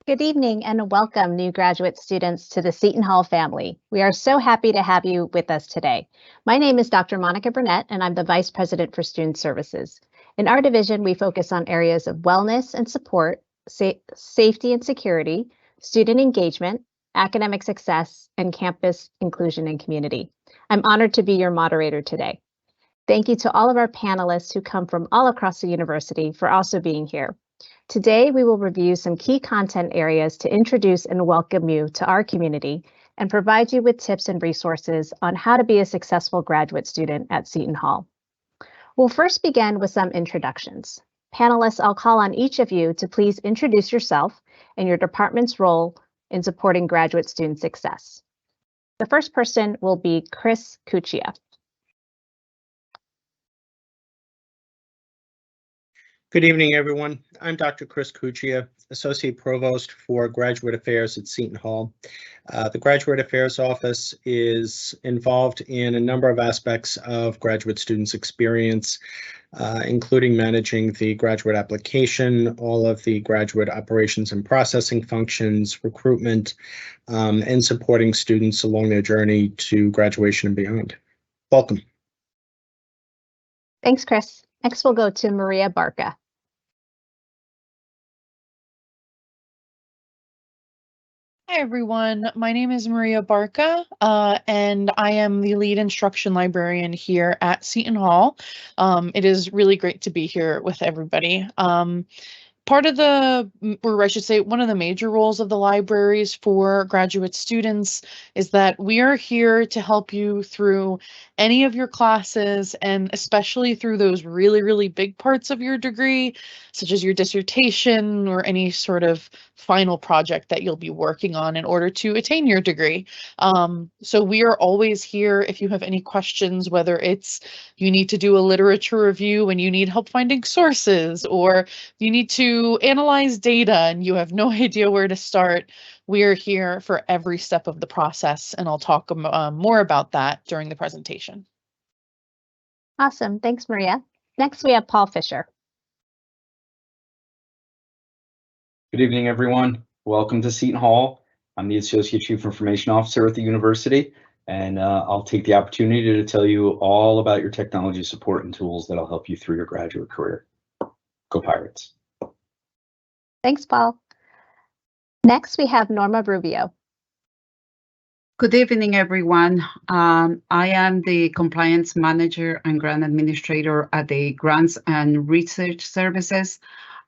Good evening and welcome, new graduate students, to the Seton Hall family. We are so happy to have you with us today. My name is Dr. Monica Burnett, and I'm the Vice President for Student Services. In our division, we focus on areas of wellness and support, safety and security, student engagement, academic success, and campus inclusion and community. I'm honored to be your moderator today. Thank you to all of our panelists who come from all across the university for also being here. Today, we will review some key content areas to introduce and welcome you to our community and provide you with tips and resources on how to be a successful graduate student at Seton Hall. We'll first begin with some introductions. Panelists, I'll call on each of you to please introduce yourself and your department's role in supporting graduate student success. The first person will be Chris Cuccia. Good evening, everyone. I'm Dr. Chris Cuccia, Associate Provost for Graduate Affairs at Seton Hall. The Graduate Affairs Office is involved in a number of aspects of graduate students' experience, including managing the graduate application, all of the graduate operations and processing functions, recruitment, and supporting students along their journey to graduation and beyond. Welcome. Thanks, Chris. Next, we'll go to Maria Barca. Hi, everyone. My name is Maria Barca, and I am the lead instruction librarian here at Seton Hall. It is really great to be here with everybody. Part of or I should say, one of the major roles of the libraries for graduate students is that we are here to help you through any of your classes, and especially through those really, really big parts of your degree, such as your dissertation or any sort of final project that you'll be working on in order to attain your degree. So we are always here if you have any questions, whether it's you need to do a literature review and you need help finding sources, or you need to analyze data and you have no idea where to start. We are here for every step of the process, and I'll talk more about that during the presentation. Awesome. Thanks, Maria. Next, we have Paul Fisher. Good evening, everyone. Welcome to Seton Hall. I'm the Associate Chief Information Officer at the university, and I'll take the opportunity to tell you all about your technology support and tools that'll help you through your graduate career. Go Pirates. Thanks, Paul. Next, we have Norma Rubio. Good evening, everyone. I am the Compliance Manager and Grant Administrator at the Grants and Research Services.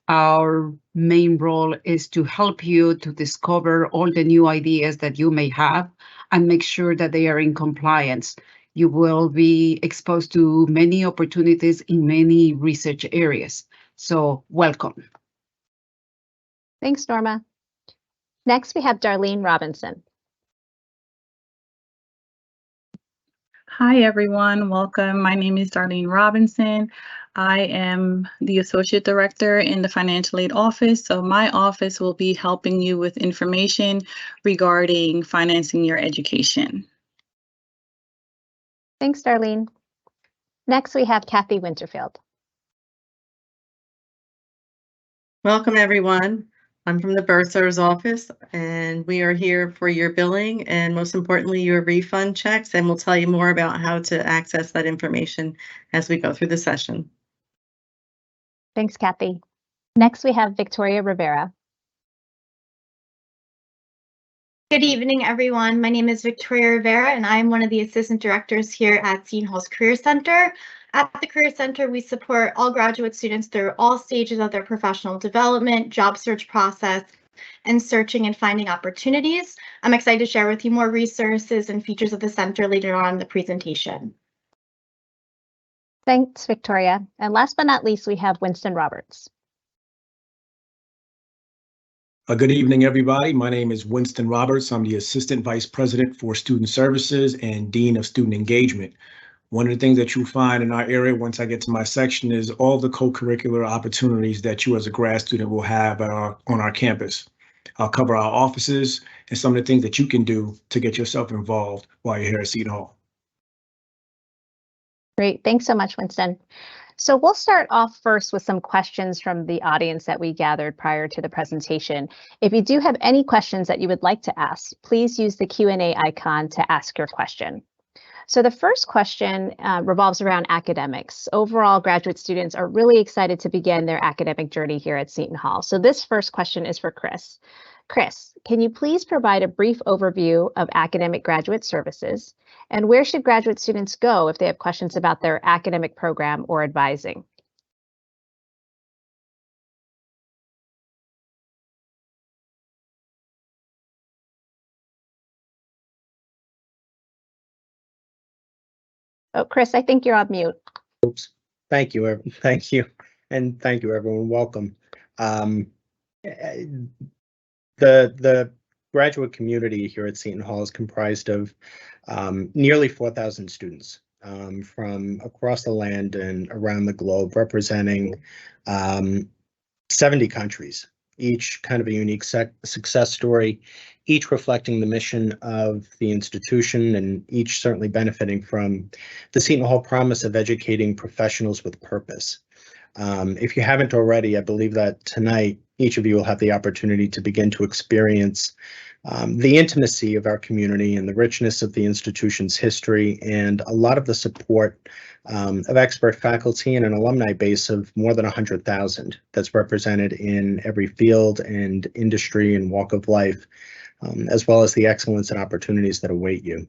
Our main role is to help you to discover all the new ideas that you may have and make sure that they are in compliance. You will be exposed to many opportunities in many research areas. So welcome. Thanks, Norma. Next, we have Darlene Robinson. Hi, everyone. Welcome. My name is Darlene Robinson. I am the Associate Director in the Financial Aid Office. So my office will be helping you with information regarding financing your education. Thanks, Darlene. Next, we have Kathy Winterfield. Welcome, everyone. I'm from the Bursar's office, and we are here for your billing and, most importantly, your refund checks, and we'll tell you more about how to access that information as we go through the session. Thanks, Kathy. Next, we have Victoria Rivera. Good evening, everyone. My name is Victoria Rivera, and I'm one of the assistant directors here at Seton Hall's Career Center. At the Career Center, we support all graduate students through all stages of their professional development, job search process, and searching and finding opportunities. I'm excited to share with you more resources and features of the center later on in the presentation. Thanks, Victoria. And last but not least, we have Winston Roberts. Good evening, everybody. My name is Winston Roberts. I'm the Assistant Vice President for Student Services and Dean of Student Engagement. One of the things that you'll find in our area once I get to my section is all the co-curricular opportunities that you as a grad student will have on our campus. I'll cover our offices and some of the things that you can do to get yourself involved while you're here at Seton Hall. Great. Thanks so much, Winston. So we'll start off first with some questions from the audience that we gathered prior to the presentation. If you do have any questions that you would like to ask, please use the Q&A icon to ask your question. So the first question revolves around academics. Overall, graduate students are really excited to begin their academic journey here at Seton Hall. So this first question is for Chris. Chris, can you please provide a brief overview of academic graduate services? And where should graduate students go if they have questions about their academic program or advising? Oh, Chris, I think you're on mute. Oops. Thank you. Thank you. And thank you, everyone. Welcome. The graduate community here at Seton Hall is comprised of nearly 4,000 students from across the land and around the globe, representing 70 countries, each kind of a unique success story, each reflecting the mission of the institution and each certainly benefiting from the Seton Hall promise of educating professionals with purpose. If you haven't already, I believe that tonight each of you will have the opportunity to begin to experience the intimacy of our community and the richness of the institution's history and a lot of the support of expert faculty and an alumni base of more than 100,000 that's represented in every field and industry and walk of life, as well as the excellence and opportunities that await you.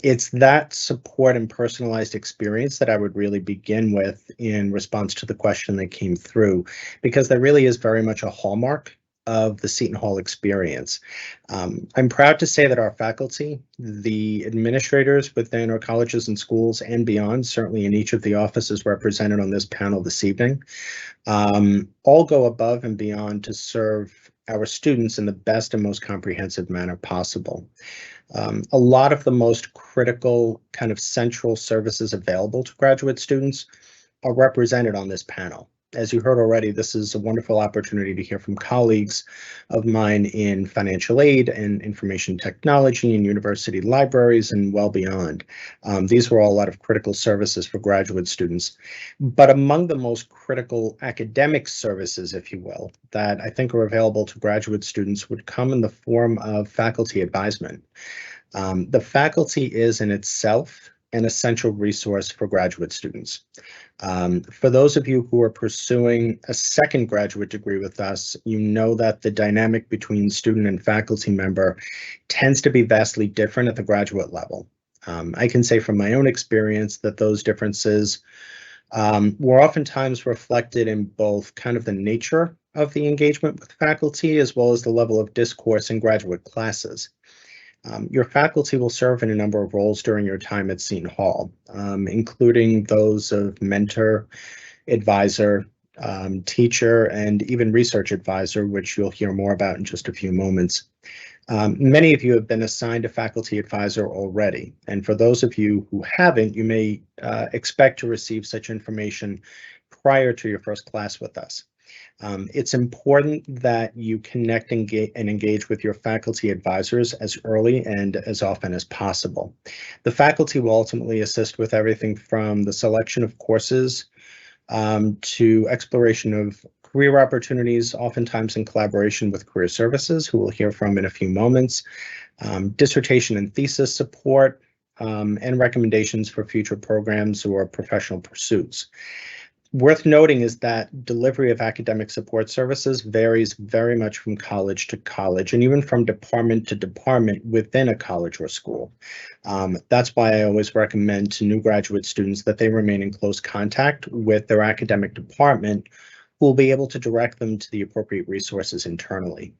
It's that support and personalized experience that I would really begin with in response to the question that came through, because that really is very much a hallmark of the Seton Hall experience. I'm proud to say that our faculty, the administrators within our colleges and schools and beyond, certainly in each of the offices represented on this panel this evening, all go above and beyond to serve our students in the best and most comprehensive manner possible. A lot of the most critical kind of central services available to graduate students are represented on this panel. As you heard already, this is a wonderful opportunity to hear from colleagues of mine in financial aid and information technology and university libraries and well beyond. These were all a lot of critical services for graduate students. But among the most critical academic services, if you will, that I think are available to graduate students would come in the form of faculty advisement. The faculty is in itself an essential resource for graduate students. For those of you who are pursuing a second graduate degree with us, you know that the dynamic between student and faculty member tends to be vastly different at the graduate level. I can say from my own experience that those differences were oftentimes reflected in both kind of the nature of the engagement with faculty as well as the level of discourse in graduate classes. Your faculty will serve in a number of roles during your time at Seton Hall, including those of mentor, advisor, teacher, and even research advisor, which you'll hear more about in just a few moments. Many of you have been assigned a faculty advisor already, and for those of you who haven't, you may expect to receive such information prior to your first class with us. It's important that you connect and engage with your faculty advisors as early and as often as possible. The faculty will ultimately assist with everything from the selection of courses to exploration of career opportunities, oftentimes in collaboration with career services, who we'll hear from in a few moments, dissertation and thesis support, and recommendations for future programs or professional pursuits. Worth noting is that delivery of academic support services varies very much from college to college and even from department to department within a college or school. That's why I always recommend to new graduate students that they remain in close contact with their academic department, who will be able to direct them to the appropriate resources internally.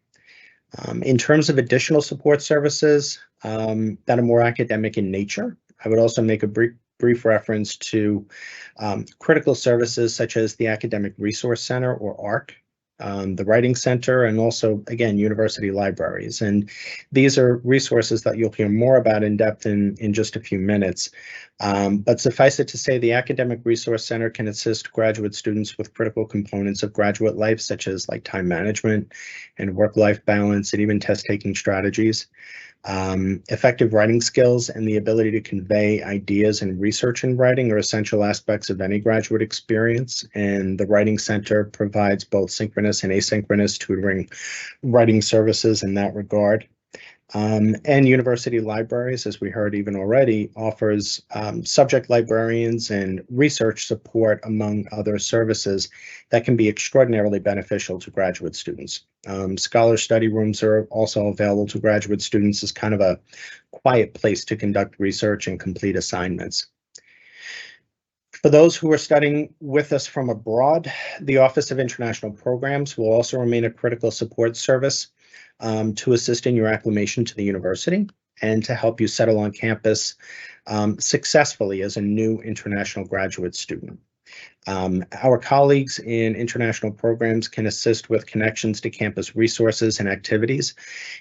In terms of additional support services that are more academic in nature, I would also make a brief reference to critical services such as the Academic Resource Center, or ARC, the Writing Center, and also, again, university libraries. And these are resources that you'll hear more about in depth in just a few minutes. But suffice it to say, the Academic Resource Center can assist graduate students with critical components of graduate life, such as like time management and work-life balance and even test-taking strategies. Effective writing skills and the ability to convey ideas and research in writing are essential aspects of any graduate experience, and the Writing Center provides both synchronous and asynchronous tutoring writing services in that regard. And university libraries, as we heard even already, offers subject librarians and research support, among other services that can be extraordinarily beneficial to graduate students. Scholar study rooms are also available to graduate students as kind of a quiet place to conduct research and complete assignments. For those who are studying with us from abroad, the Office of International Programs will also remain a critical support service to assist in your acclimation to the university and to help you settle on campus successfully as a new international graduate student. Our colleagues in international programs can assist with connections to campus resources and activities,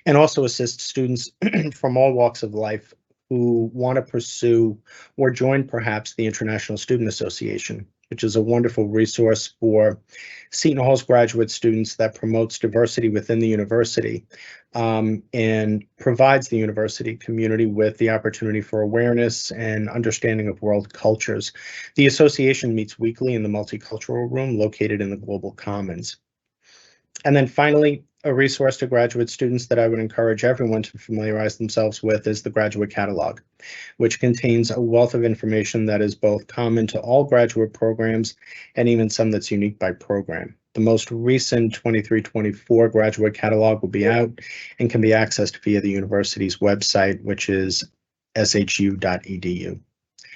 and also assist students from all walks of life who want to pursue or join perhaps the International Student Association, which is a wonderful resource for Seton Hall's graduate students that promotes diversity within the university and provides the university community with the opportunity for awareness and understanding of world cultures. The association meets weekly in the Multicultural Room located in the Global Commons. And then finally, a resource to graduate students that I would encourage everyone to familiarize themselves with is the Graduate Catalog, which contains a wealth of information that is both common to all graduate programs and even some that's unique by program. The most recent 23-24 Graduate Catalog will be out and can be accessed via the university's website, which is shu.edu.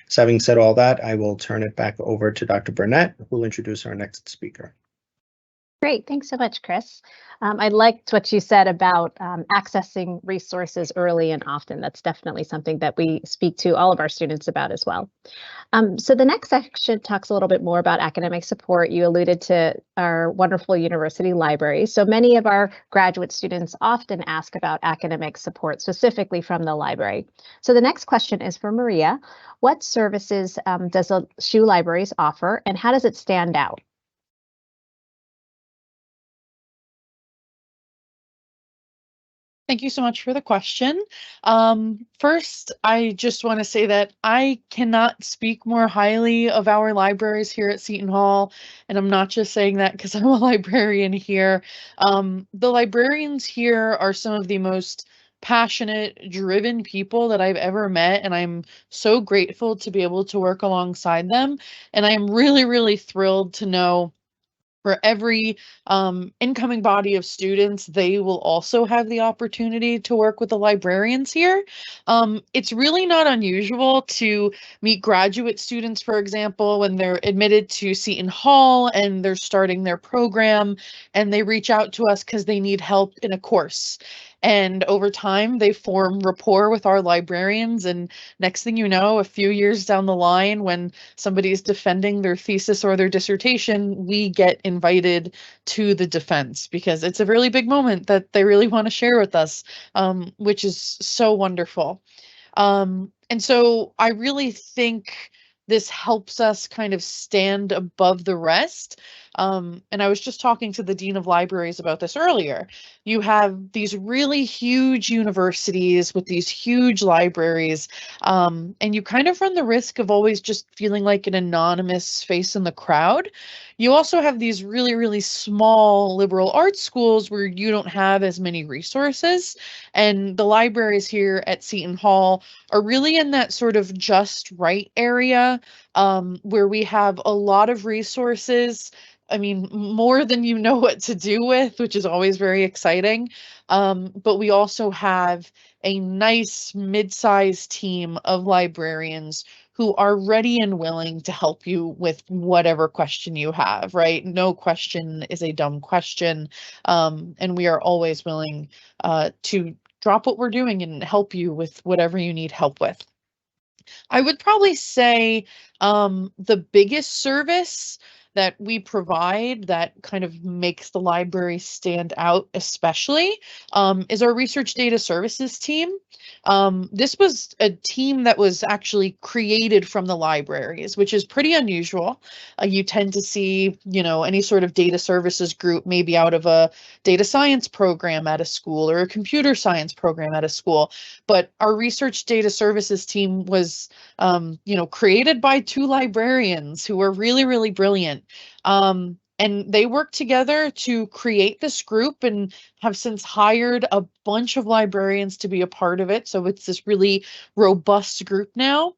So having said all that, I will turn it back over to Dr. Burnett, who will introduce our next speaker. Great, thanks so much, Chris. I liked what you said about accessing resources early and often. That's definitely something that we speak to all of our students about as well. So the next section talks a little bit more about academic support. You alluded to our wonderful university library. So many of our graduate students often ask about academic support, specifically from the library. So the next question is for Maria. What services does the SHU Libraries offer, and how does it stand out? Thank you so much for the question. First, I just want to say that I cannot speak more highly of our libraries here at Seton Hall, and I'm not just saying that because I'm a librarian here. The librarians here are some of the most passionate, driven people that I've ever met, and I'm so grateful to be able to work alongside them. And I'm really, really thrilled to know for every incoming body of students, they will also have the opportunity to work with the librarians here. It's really not unusual to meet graduate students, for example, when they're admitted to Seton Hall and they're starting their program, and they reach out to us because they need help in a course. And over time, they form rapport with our librarians. And next thing you know, a few years down the line, when somebody's defending their thesis or their dissertation, we get invited to the defense because it's a really big moment that they really want to share with us, which is so wonderful. And so I really think this helps us kind of stand above the rest. And I was just talking to the Dean of Libraries about this earlier. You have these really huge universities with these huge libraries, and you kind of run the risk of always just feeling like an anonymous face in the crowd. You also have these really, really small liberal arts schools where you don't have as many resources. And the libraries here at Seton Hall are really in that sort of just right area, where we have a lot of resources. I mean, more than you know what to do with, which is always very exciting. But we also have a nice mid-sized team of librarians who are ready and willing to help you with whatever question you have, right? No question is a dumb question. And we are always willing to drop what we're doing and help you with whatever you need help with. I would probably say the biggest service that we provide that kind of makes the library stand out especially is our research data services team. This was a team that was actually created from the libraries, which is pretty unusual. You tend to see, any sort of data services group maybe out of a data science program at a school or a computer science program at a school. But our research data services team was, created by two librarians who were really, really brilliant. And they worked together to create this group and have since hired a bunch of librarians to be a part of it. So it's this really robust group now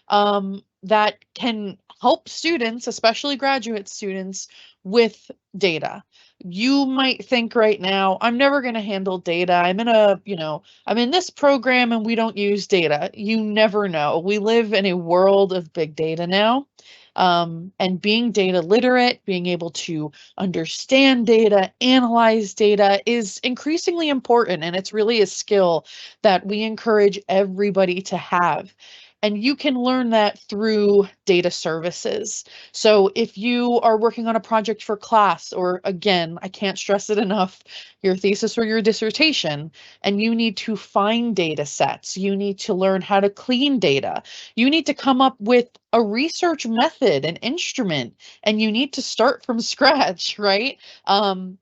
that can help students, especially graduate students, with data. You might think right now, I'm never going to handle data. I'm in this program and we don't use data. You never know. We live in a world of big data now. And being data literate, being able to understand data, analyze data is increasingly important. And it's really a skill that we encourage everybody to have. And you can learn that through data services. So if you are working on a project for class, or again, I can't stress it enough, your thesis or your dissertation, and you need to find data sets, you need to learn how to clean data, you need to come up with a research method, an instrument, and you need to start from scratch, right?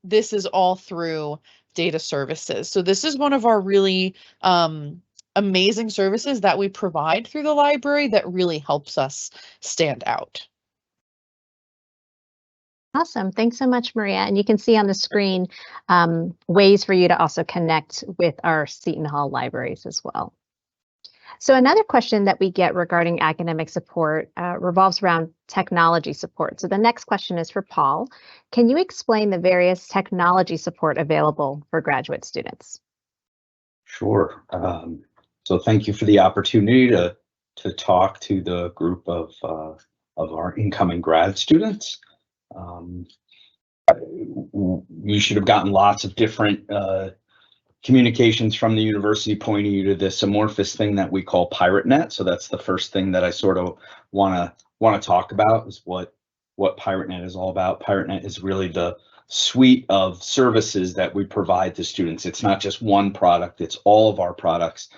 This is all through data services. So this is one of our really amazing services that we provide through the library that really helps us stand out. Awesome. Thanks so much, Maria. And you can see on the screen ways for you to also connect with our Seton Hall libraries as well. So another question that we get regarding academic support revolves around technology support. So the next question is for Paul. Can you explain the various technology support available for graduate students? Sure. So thank you for the opportunity to talk to the group of our incoming grad students. You should have gotten lots of different communications from the university pointing you to this amorphous thing that we call PirateNet. So that's the first thing that I sort of want to talk about, is what PirateNet is all about. PirateNet is really the suite of services that we provide to students. It's not just one product, it's all of our products,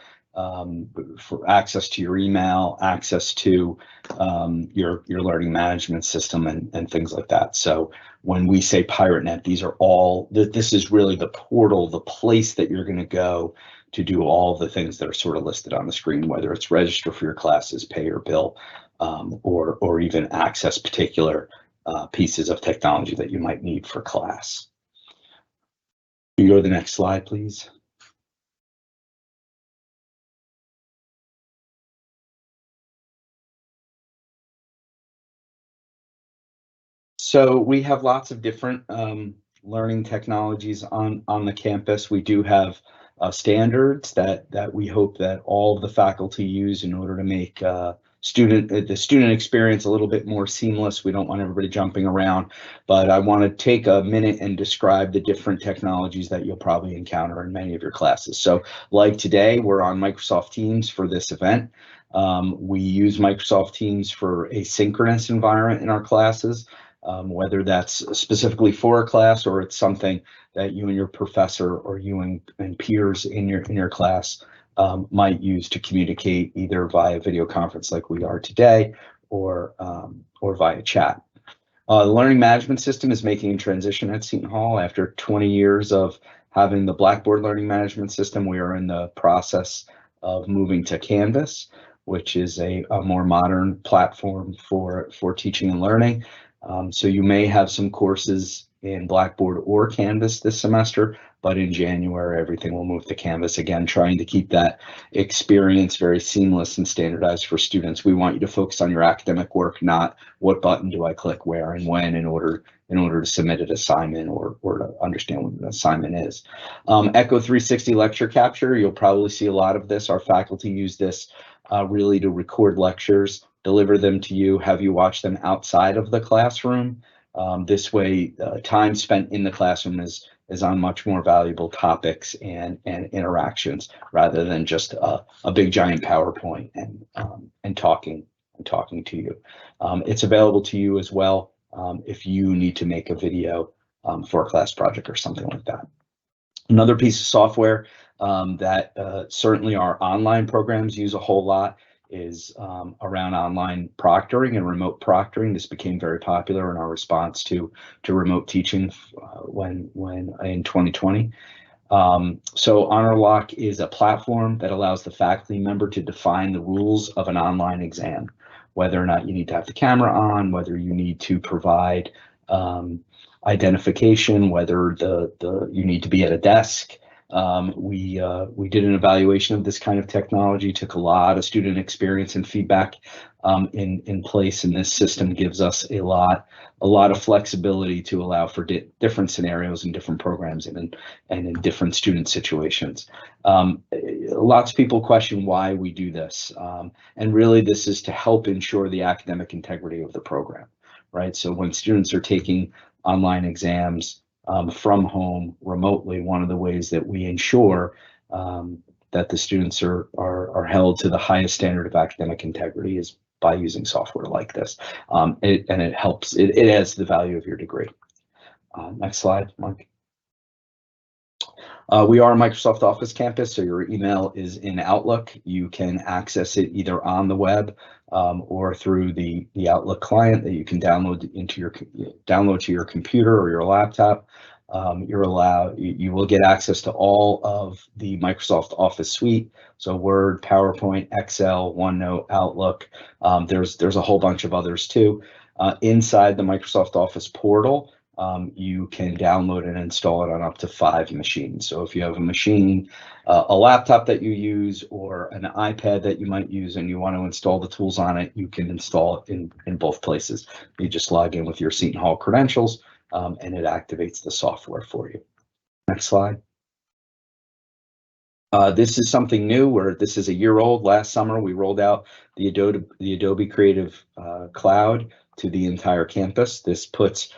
for access to your email, access to your learning management system, and things like that. So when we say PirateNet, this is really the portal, the place that you're going to go to do all the things that are sort of listed on the screen, whether it's register for your classes, pay your bill, or even access particular pieces of technology that you might need for class. Can you go to the next slide, please? So we have lots of different learning technologies on the campus. We do have standards that we hope that all of the faculty use in order to make the student experience a little bit more seamless. We don't want everybody jumping around, but I want to take a minute and describe the different technologies that you'll probably encounter in many of your classes. So like today, we're on Microsoft Teams for this event. We use Microsoft Teams for a synchronous environment in our classes. Whether that's specifically for a class or it's something that you and your professor or you and peers in your class might use to communicate either via video conference like we are today or via chat. The learning management system is making a transition at Seton Hall. After 20 years of having the Blackboard learning management system, we are in the process of moving to Canvas, which is a more modern platform for teaching and learning. So you may have some courses in Blackboard or Canvas this semester, but in January, everything will move to Canvas, again, trying to keep that experience very seamless and standardized for students. We want you to focus on your academic work, not what button do I click where and when in order to submit an assignment or to understand what an assignment is. Echo 360 lecture capture, you'll probably see a lot of this. Our faculty use this really to record lectures, deliver them to you, have you watch them outside of the classroom. This way, time spent in the classroom is on much more valuable topics and interactions rather than just a big giant PowerPoint and talking to you. It's available to you as well if you need to make a video for a class project or something like that. Another piece of software that certainly our online programs use a whole lot is around online proctoring and remote proctoring. This became very popular in our response to remote teaching when in 2020. So HonorLock is a platform that allows the faculty member to define the rules of an online exam, whether or not you need to have the camera on, whether you need to provide identification, whether you need to be at a desk. We did an evaluation of this kind of technology, took a lot of student experience and feedback in place, and this system gives us a lot of flexibility to allow for different scenarios and different programs and in different student situations. Lots of people question why we do this, and really this is to help ensure the academic integrity of the program, right? So when students are taking online exams from home remotely, one of the ways that we ensure that the students are held to the highest standard of academic integrity is by using software like this. It helps, it adds the value of your degree. Next slide, Mike. We are a Microsoft Office campus, so your email is in Outlook. You can access it either on the web or through the Outlook client that you can download to your computer or your laptop. You will get access to all of the Microsoft Office suite. So Word, PowerPoint, Excel, OneNote, Outlook. There's a whole bunch of others too. Inside the Microsoft Office portal, you can download and install it on up to 5 machines. So if you have a machine, a laptop that you use or an iPad that you might use and you want to install the tools on it, you can install it in both places. You just log in with your Seton Hall credentials and it activates the software for you. Next slide. This is something new where this is a year old. Last summer, we rolled out the Adobe Creative Cloud to the entire campus. This puts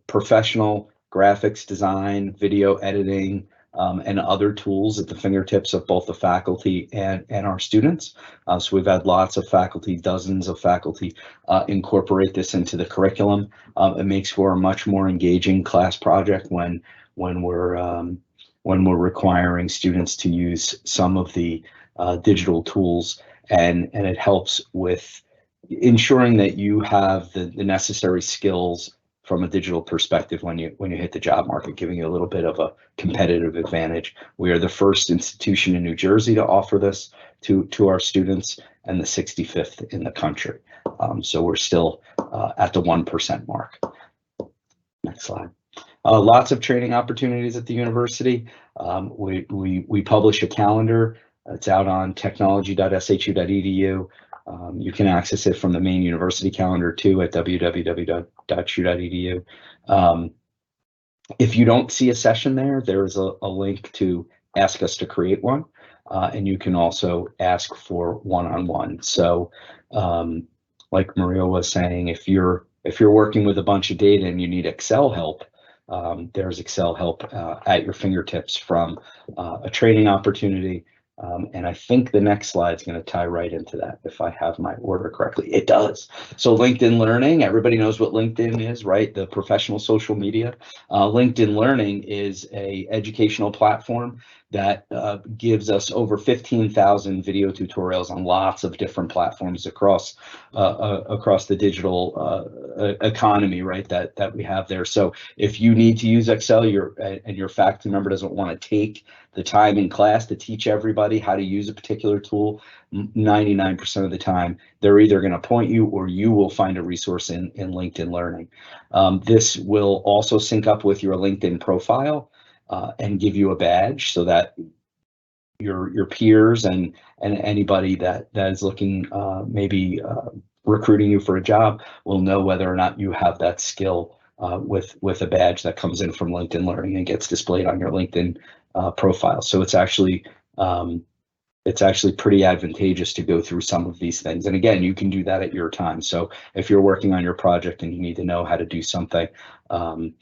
professional graphics design, video editing, and other tools at the fingertips of both the faculty and our students. So we've had lots of faculty, dozens of faculty incorporate this into the curriculum. It makes for a much more engaging class project when we're requiring students to use some of the digital tools, and it helps with ensuring that you have the necessary skills from a digital perspective when you hit the job market, giving you a little bit of a competitive advantage. We are the first institution in New Jersey to offer this to our students and the 65th in the country. So we're still at the 1% mark. Next slide. Lots of training opportunities at the university. We publish a calendar. It's out on technology.shu.edu. You can access it from the main university calendar too at www.shu.edu. If you don't see a session there's a link to ask us to create one, and you can also ask for one-on-one. So like Maria was saying, if you're working with a bunch of data and you need Excel help, there's Excel help at your fingertips from a training opportunity. And I think the next slide is going to tie right into that if I have my order correctly. It does. So LinkedIn Learning, everybody knows what LinkedIn is, right? The professional social media. LinkedIn Learning is an educational platform that gives us over 15,000 video tutorials on lots of different platforms across the digital economy, right? That we have there. So if you need to use Excel, and your faculty member doesn't want to take the time in class to teach everybody how to use a particular tool, 99% of the time, they're either going to point you or you will find a resource in LinkedIn Learning. This will also sync up with your LinkedIn profile and give you a badge so that your peers and anybody that is looking maybe recruiting you for a job will know whether or not you have that skill with a badge that comes in from LinkedIn Learning and gets displayed on your LinkedIn profile. So it's actually pretty advantageous to go through some of these things. And again, you can do that at your time. So if you're working on your project and you need to know how to do something, and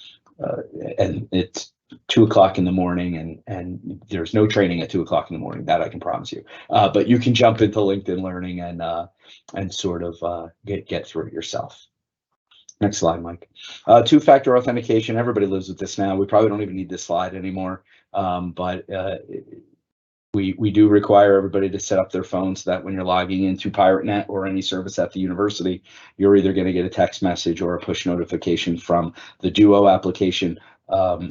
it's 2 o'clock in the morning and there's no training at 2 o'clock in the morning, that I can promise you. But you can jump into LinkedIn Learning and sort of get through it yourself. Next slide, Mike. Two-factor authentication. Everybody lives with this now. We probably don't even need this slide anymore, but we do require everybody to set up their phone so that when you're logging in through PirateNet or any service at the university, you're either going to get a text message or a push notification from the Duo application.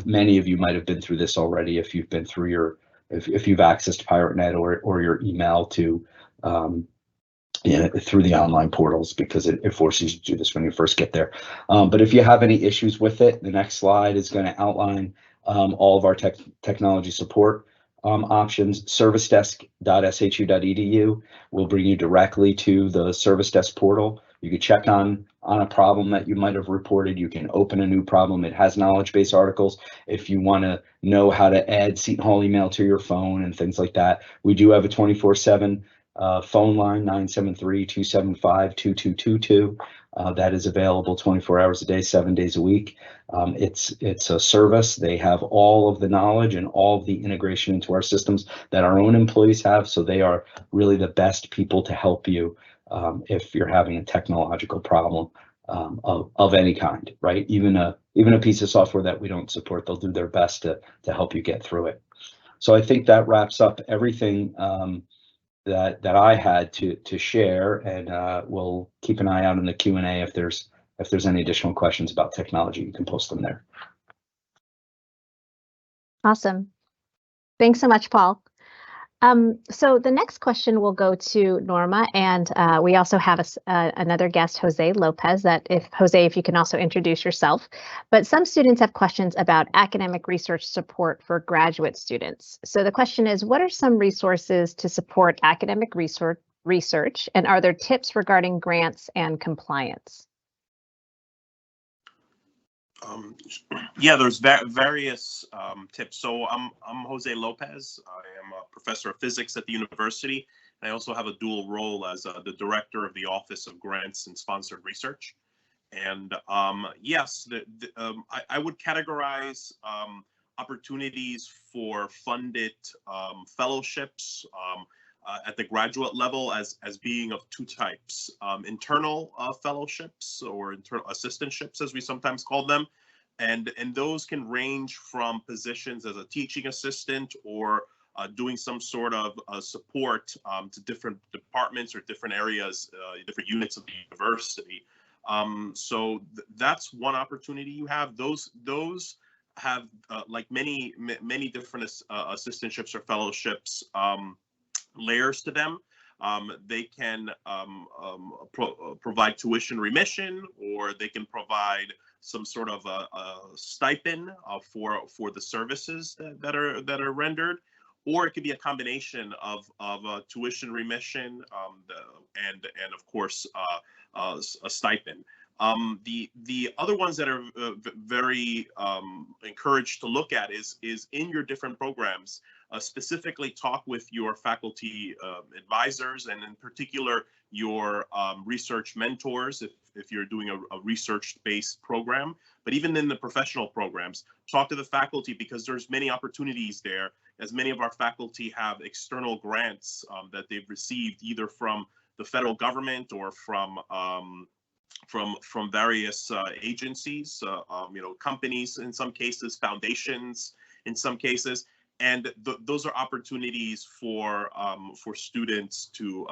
Many of you might have been through this already if you've been through your, if you've accessed PirateNet or your email to through the online portals, because it forces you to do this when you first get there. But if you have any issues with it, the next slide is going to outline all of our technology support options. servicedesk.shu.edu will bring you directly to the service desk portal. You can check on a problem that you might have reported. You can open a new problem. It has knowledge base articles. If you want to know how to add Seton Hall email to your phone and things like that, we do have a 24/7 phone line, 973-275-2222. That is available 24 hours a day, 7 days a week. It's a service. They have all of the knowledge and all of the integration into our systems that our own employees have. So they are really the best people to help you if you're having a technological problem of any kind, right? Even a piece of software that we don't support, they'll do their best to help you get through it. So I think that wraps up everything that I had to share, and we'll keep an eye out in the Q&A if there's any additional questions about technology. You can post them there. Awesome. Thanks so much, Paul. So the next question will go to Norma, and we also have another guest, Jose Lopez, if you can also introduce yourself. But some students have questions about academic research support for graduate students. So the question is, what are some resources to support academic research, and are there tips regarding grants and compliance? Yeah, there's various tips. So I'm Jose Lopez. I am a professor of physics at the university. I also have a dual role as the director of the Office of Grants and Sponsored Research. And yes, I would categorize opportunities for funded fellowships at the graduate level as being of two types: internal fellowships, or internal assistantships, as we sometimes call them, and those can range from positions as a teaching assistant or doing some sort of support to different departments or different areas, different units of the university. So that's one opportunity you have. Those have like many different assistantships or fellowships. Layers to them. They can provide tuition remission, or they can provide some sort of a stipend for the services that are rendered, or it could be a combination of tuition remission and of course a stipend. The other ones that are very encouraged to look at is in your different programs. Specifically talk with your faculty advisors, and in particular your research mentors if you're doing a research-based program. But even in the professional programs, talk to the faculty, because there's many opportunities there, as many of our faculty have external grants that they've received either from the federal government or from various agencies, companies in some cases, foundations in some cases. And those are opportunities for students to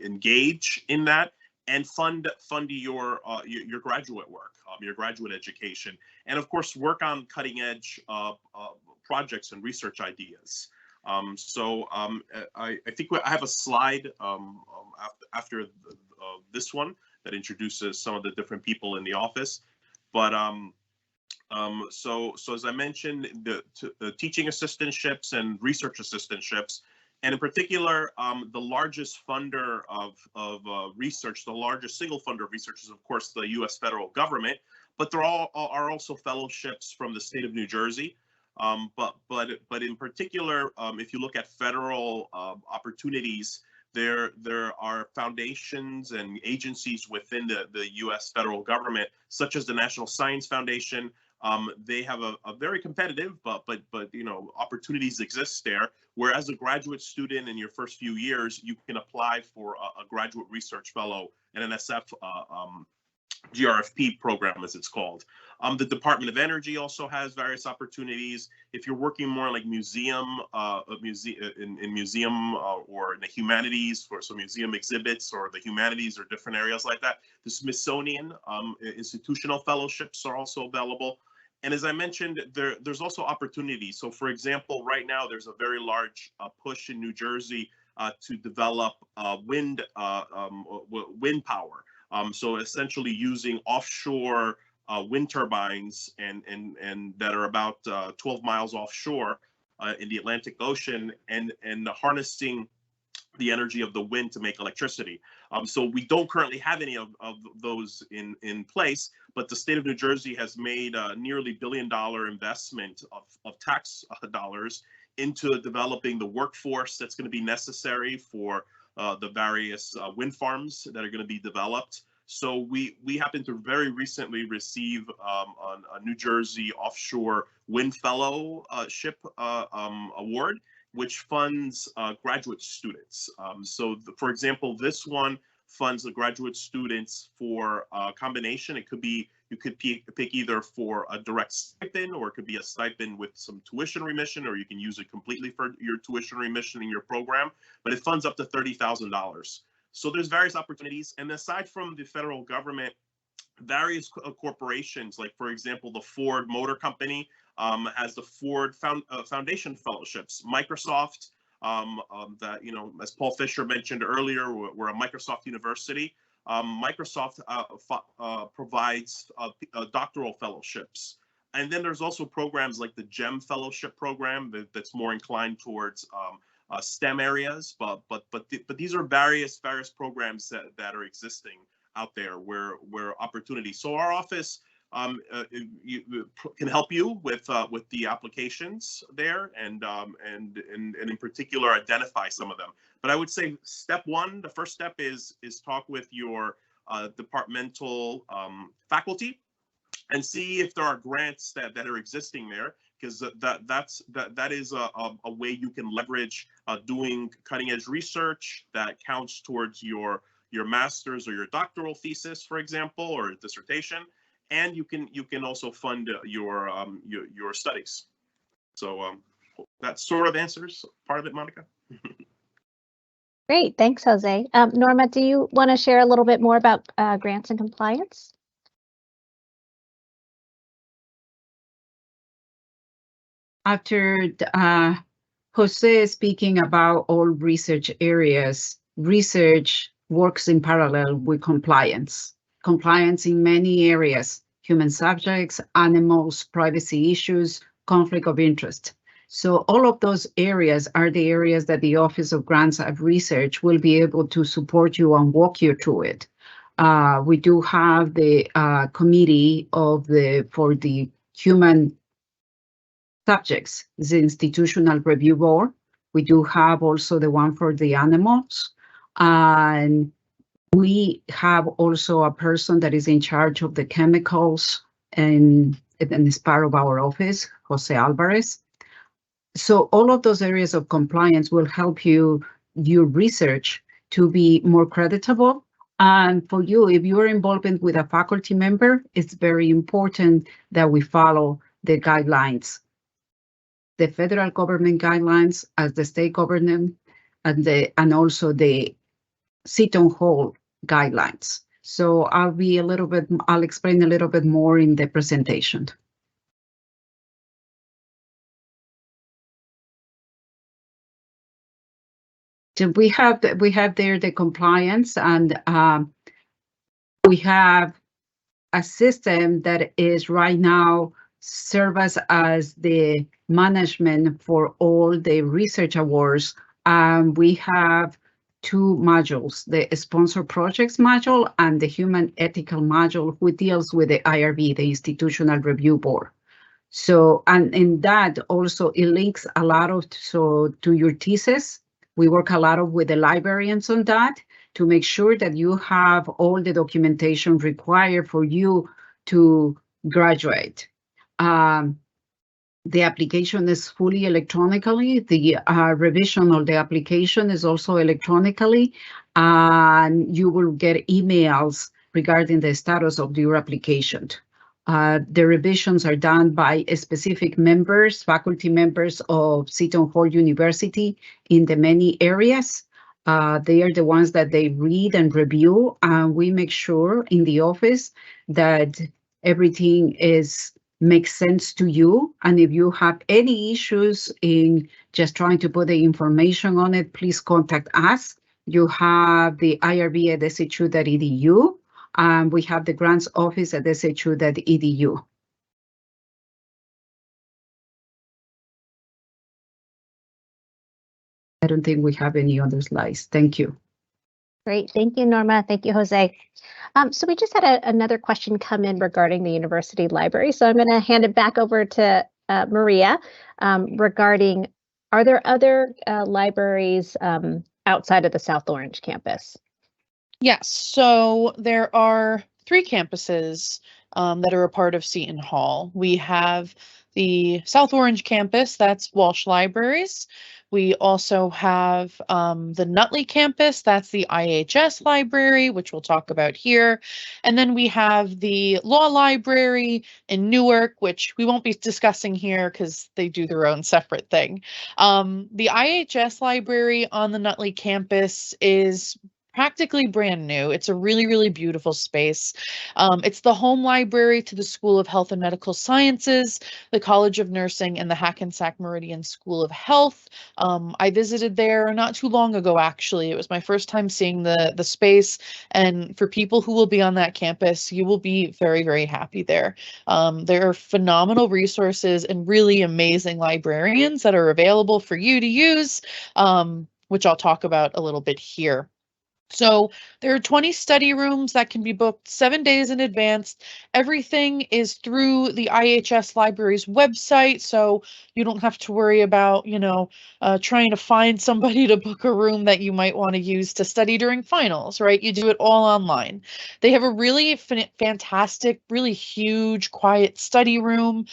engage in that and fund your graduate work, your graduate education, and of course work on cutting edge projects and research ideas. I think I have a slide after this one that introduces some of the different people in the office, but so as I mentioned, the teaching assistantships and research assistantships, and in particular, the largest funder of research, the largest single funder of research is, of course, the U.S. federal government, but there are also fellowships from the state of New Jersey. But in particular, if you look at federal opportunities, there are foundations and agencies within the U.S. federal government, such as the National Science Foundation. They have a very competitive, but opportunities exist there. Where as a graduate student in your first few years, you can apply for a graduate research fellow, an NSF GRFP program, as it's called. The Department of Energy also has various opportunities. If you're working more like museum, in museum or in the humanities for some museum exhibits or the humanities or different areas like that, the Smithsonian institutional fellowships are also available. And as I mentioned, there's also opportunities. So for example, right now there's a very large push in New Jersey to develop wind power. So essentially using offshore wind turbines and that are about 12 miles offshore in the Atlantic Ocean and harnessing the energy of the wind to make electricity. So we don't currently have any of those in place, but the state of New Jersey has made a nearly $1 billion investment of tax dollars into developing the workforce that's going to be necessary for the various wind farms that are going to be developed. So we happen to very recently receive a New Jersey Offshore Wind Fellowship award, which funds graduate students. For example, this one funds the graduate students for a combination. It could be, you could pick either for a direct stipend, or it could be a stipend with some tuition remission, or you can use it completely for your tuition remission in your program, but it funds up to $30,000. So there's various opportunities. And aside from the federal government, various corporations, like for example, the Ford Motor Company has the Ford Foundation Fellowships. Microsoft, that, you know, as Paul Fisher mentioned earlier, we're a Microsoft university. Microsoft provides doctoral fellowships. And then there's also programs like the GEM Fellowship program that's more inclined towards STEM areas, but these are various programs that are existing out there where opportunities. So our office can help you with the applications there, and in particular identify some of them. But I would say step one, the first step is talk with your departmental faculty and see if there are grants that are existing there, because that is a way you can leverage doing cutting edge research that counts towards your master's or your doctoral thesis, for example, or dissertation, and you can also fund your studies. So that sort of answers part of it, Monica. Great, thanks, Jose. Norma, do you want to share a little bit more about grants and compliance? After Jose speaking about all research areas, research works in parallel with compliance. Compliance in many areas: human subjects, animals, privacy issues, conflict of interest. So all of those areas are the areas that the Office of Grants and Research will be able to support you and walk you through it. We do have the committee for the human subjects, the Institutional Review Board. We do have also the one for the animals. And we have also a person that is in charge of the chemicals and is part of our office, Jose Alvarez. So all of those areas of compliance will help your research to be more creditable. And for you, if you're involved with a faculty member, it's very important that we follow the guidelines, the federal government guidelines, as the state government, and also the Seton Hall guidelines. So I'll explain a little bit more in the presentation. So we have there the compliance, and we have a system that is right now serve as the management for all the research awards. We have two modules, the sponsor projects module and the human ethical module, which deals with the IRB, the Institutional Review Board. So, and in that also it links a lot to your thesis. We work a lot with the librarians on that to make sure that you have all the documentation required for you to graduate. The application is fully electronically. The revision of the application is also electronically, and you will get emails regarding the status of your application. The revisions are done by specific members, faculty members of Seton Hall University in the many areas. They are the ones that they read and review, and we make sure in the office that everything makes sense to you. And if you have any issues in just trying to put the information on it, please contact us. You have the IRB at shu.edu. We have the grants office at shu.edu. I don't think we have any other slides. Thank you. Great. Thank you, Norma. Thank you, Jose. So we just had another question come in regarding the university library. So I'm going to hand it back over to Maria regarding, are there other libraries outside of the South Orange campus? Yes, so there are 3 campuses that are a part of Seton Hall. We have the South Orange campus, that's Walsh Libraries. We also have the Nutley campus, that's the IHS library, which we'll talk about here. And then we have the Law Library in Newark, which we won't be discussing here because they do their own separate thing. The IHS library on the Nutley campus is practically brand new. It's a really, really beautiful space. It's the home library to the School of Health and Medical Sciences, the College of Nursing, and the Hackensack Meridian School of Health. I visited there not too long ago, actually. It was my first time seeing the space. And for people who will be on that campus, you will be very, very happy there. There are phenomenal resources and really amazing librarians that are available for you to use, which I'll talk about a little bit here. So there are 20 study rooms that can be booked 7 days in advance. Everything is through the IHS Library's website, so you don't have to worry about, trying to find somebody to book a room that you might want to use to study during finals, right? You do it all online. They have a really fantastic, really huge, quiet study room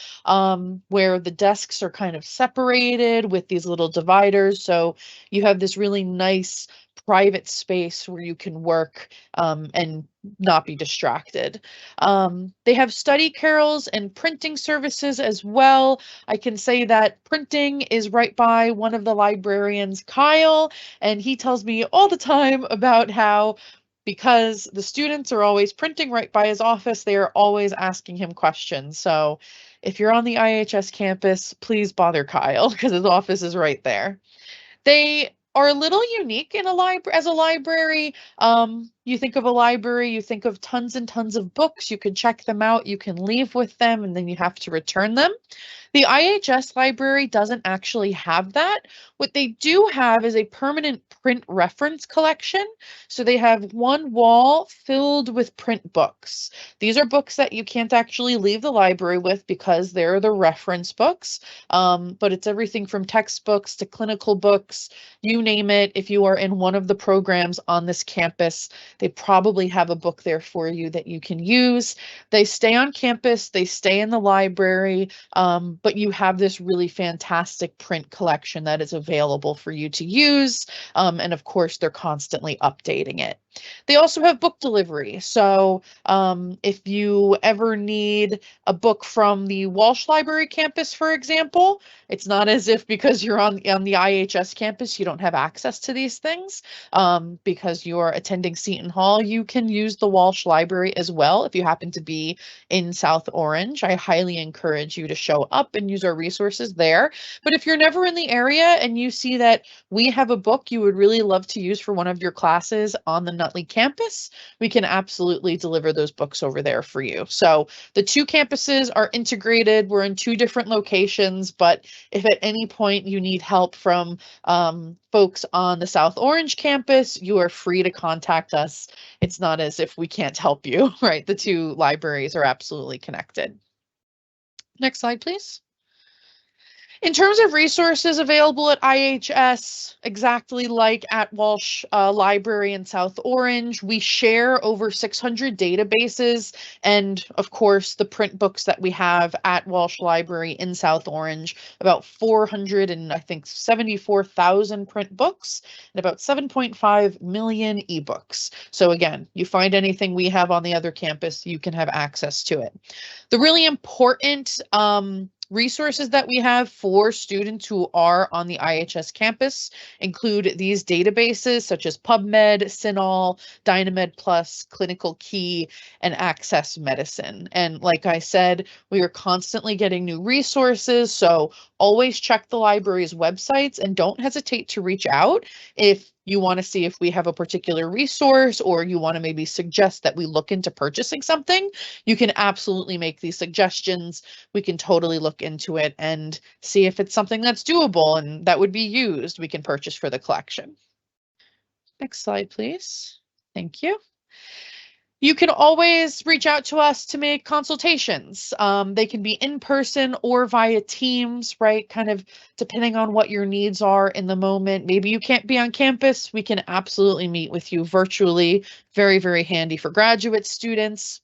where the desks are kind of separated with these little dividers. So you have this really nice private space where you can work and not be distracted. They have study carrels and printing services as well. I can say that printing is right by one of the librarians, Kyle, and he tells me all the time about how, because the students are always printing right by his office, they are always asking him questions. So if you're on the IHS campus, please bother Kyle because his office is right there. They are a little unique in as a library. You think of a library, you think of tons and tons of books. You can check them out, you can leave with them, and then you have to return them. The IHS library doesn't actually have that. What they do have is a permanent print reference collection. So they have one wall filled with print books. These are books that you can't actually leave the library with because they're the reference books. But it's everything from textbooks to clinical books, you name it. If you are in one of the programs on this campus, they probably have a book there for you that you can use. They stay on campus, they stay in the library, but you have this really fantastic print collection that is available for you to use. And of course, they're constantly updating it. They also have book delivery. So if you ever need a book from the Walsh Library campus, for example, it's not as if because you're on the IHS campus, you don't have access to these things. Because you're attending Seton Hall, you can use the Walsh Library as well. If you happen to be in South Orange, I highly encourage you to show up and use our resources there. But if you're never in the area and you see that we have a book you would really love to use for one of your classes on the Nutley campus, we can absolutely deliver those books over there for you. So the 2 campuses are integrated. We're in 2 different locations, but if at any point you need help from folks on the South Orange campus, you are free to contact us. It's not as if we can't help you, right? The 2 libraries are absolutely connected. Next slide, please. In terms of resources available at IHS, exactly like at Walsh Library in South Orange, we share over 600 databases and, of course, the print books that we have at Walsh Library in South Orange, about 400 and I think 74,000 print books and about 7.5 million ebooks. So again, you find anything we have on the other campus, you can have access to it. The really important resources that we have for students who are on the IHS campus include these databases such as PubMed, CINAHL, Dynamed Plus, Clinical Key, and Access Medicine. And like I said, we are constantly getting new resources, so always check the library's websites and don't hesitate to reach out if you want to see if we have a particular resource or you want to maybe suggest that we look into purchasing something. You can absolutely make these suggestions. We can totally look into it and see if it's something that's doable and that would be used. We can purchase for the collection. Next slide, please. Thank you. You can always reach out to us to make consultations. They can be in person or via Teams, right? Kind of depending on what your needs are in the moment. Maybe you can't be on campus. We can absolutely meet with you virtually. Very, very handy for graduate students.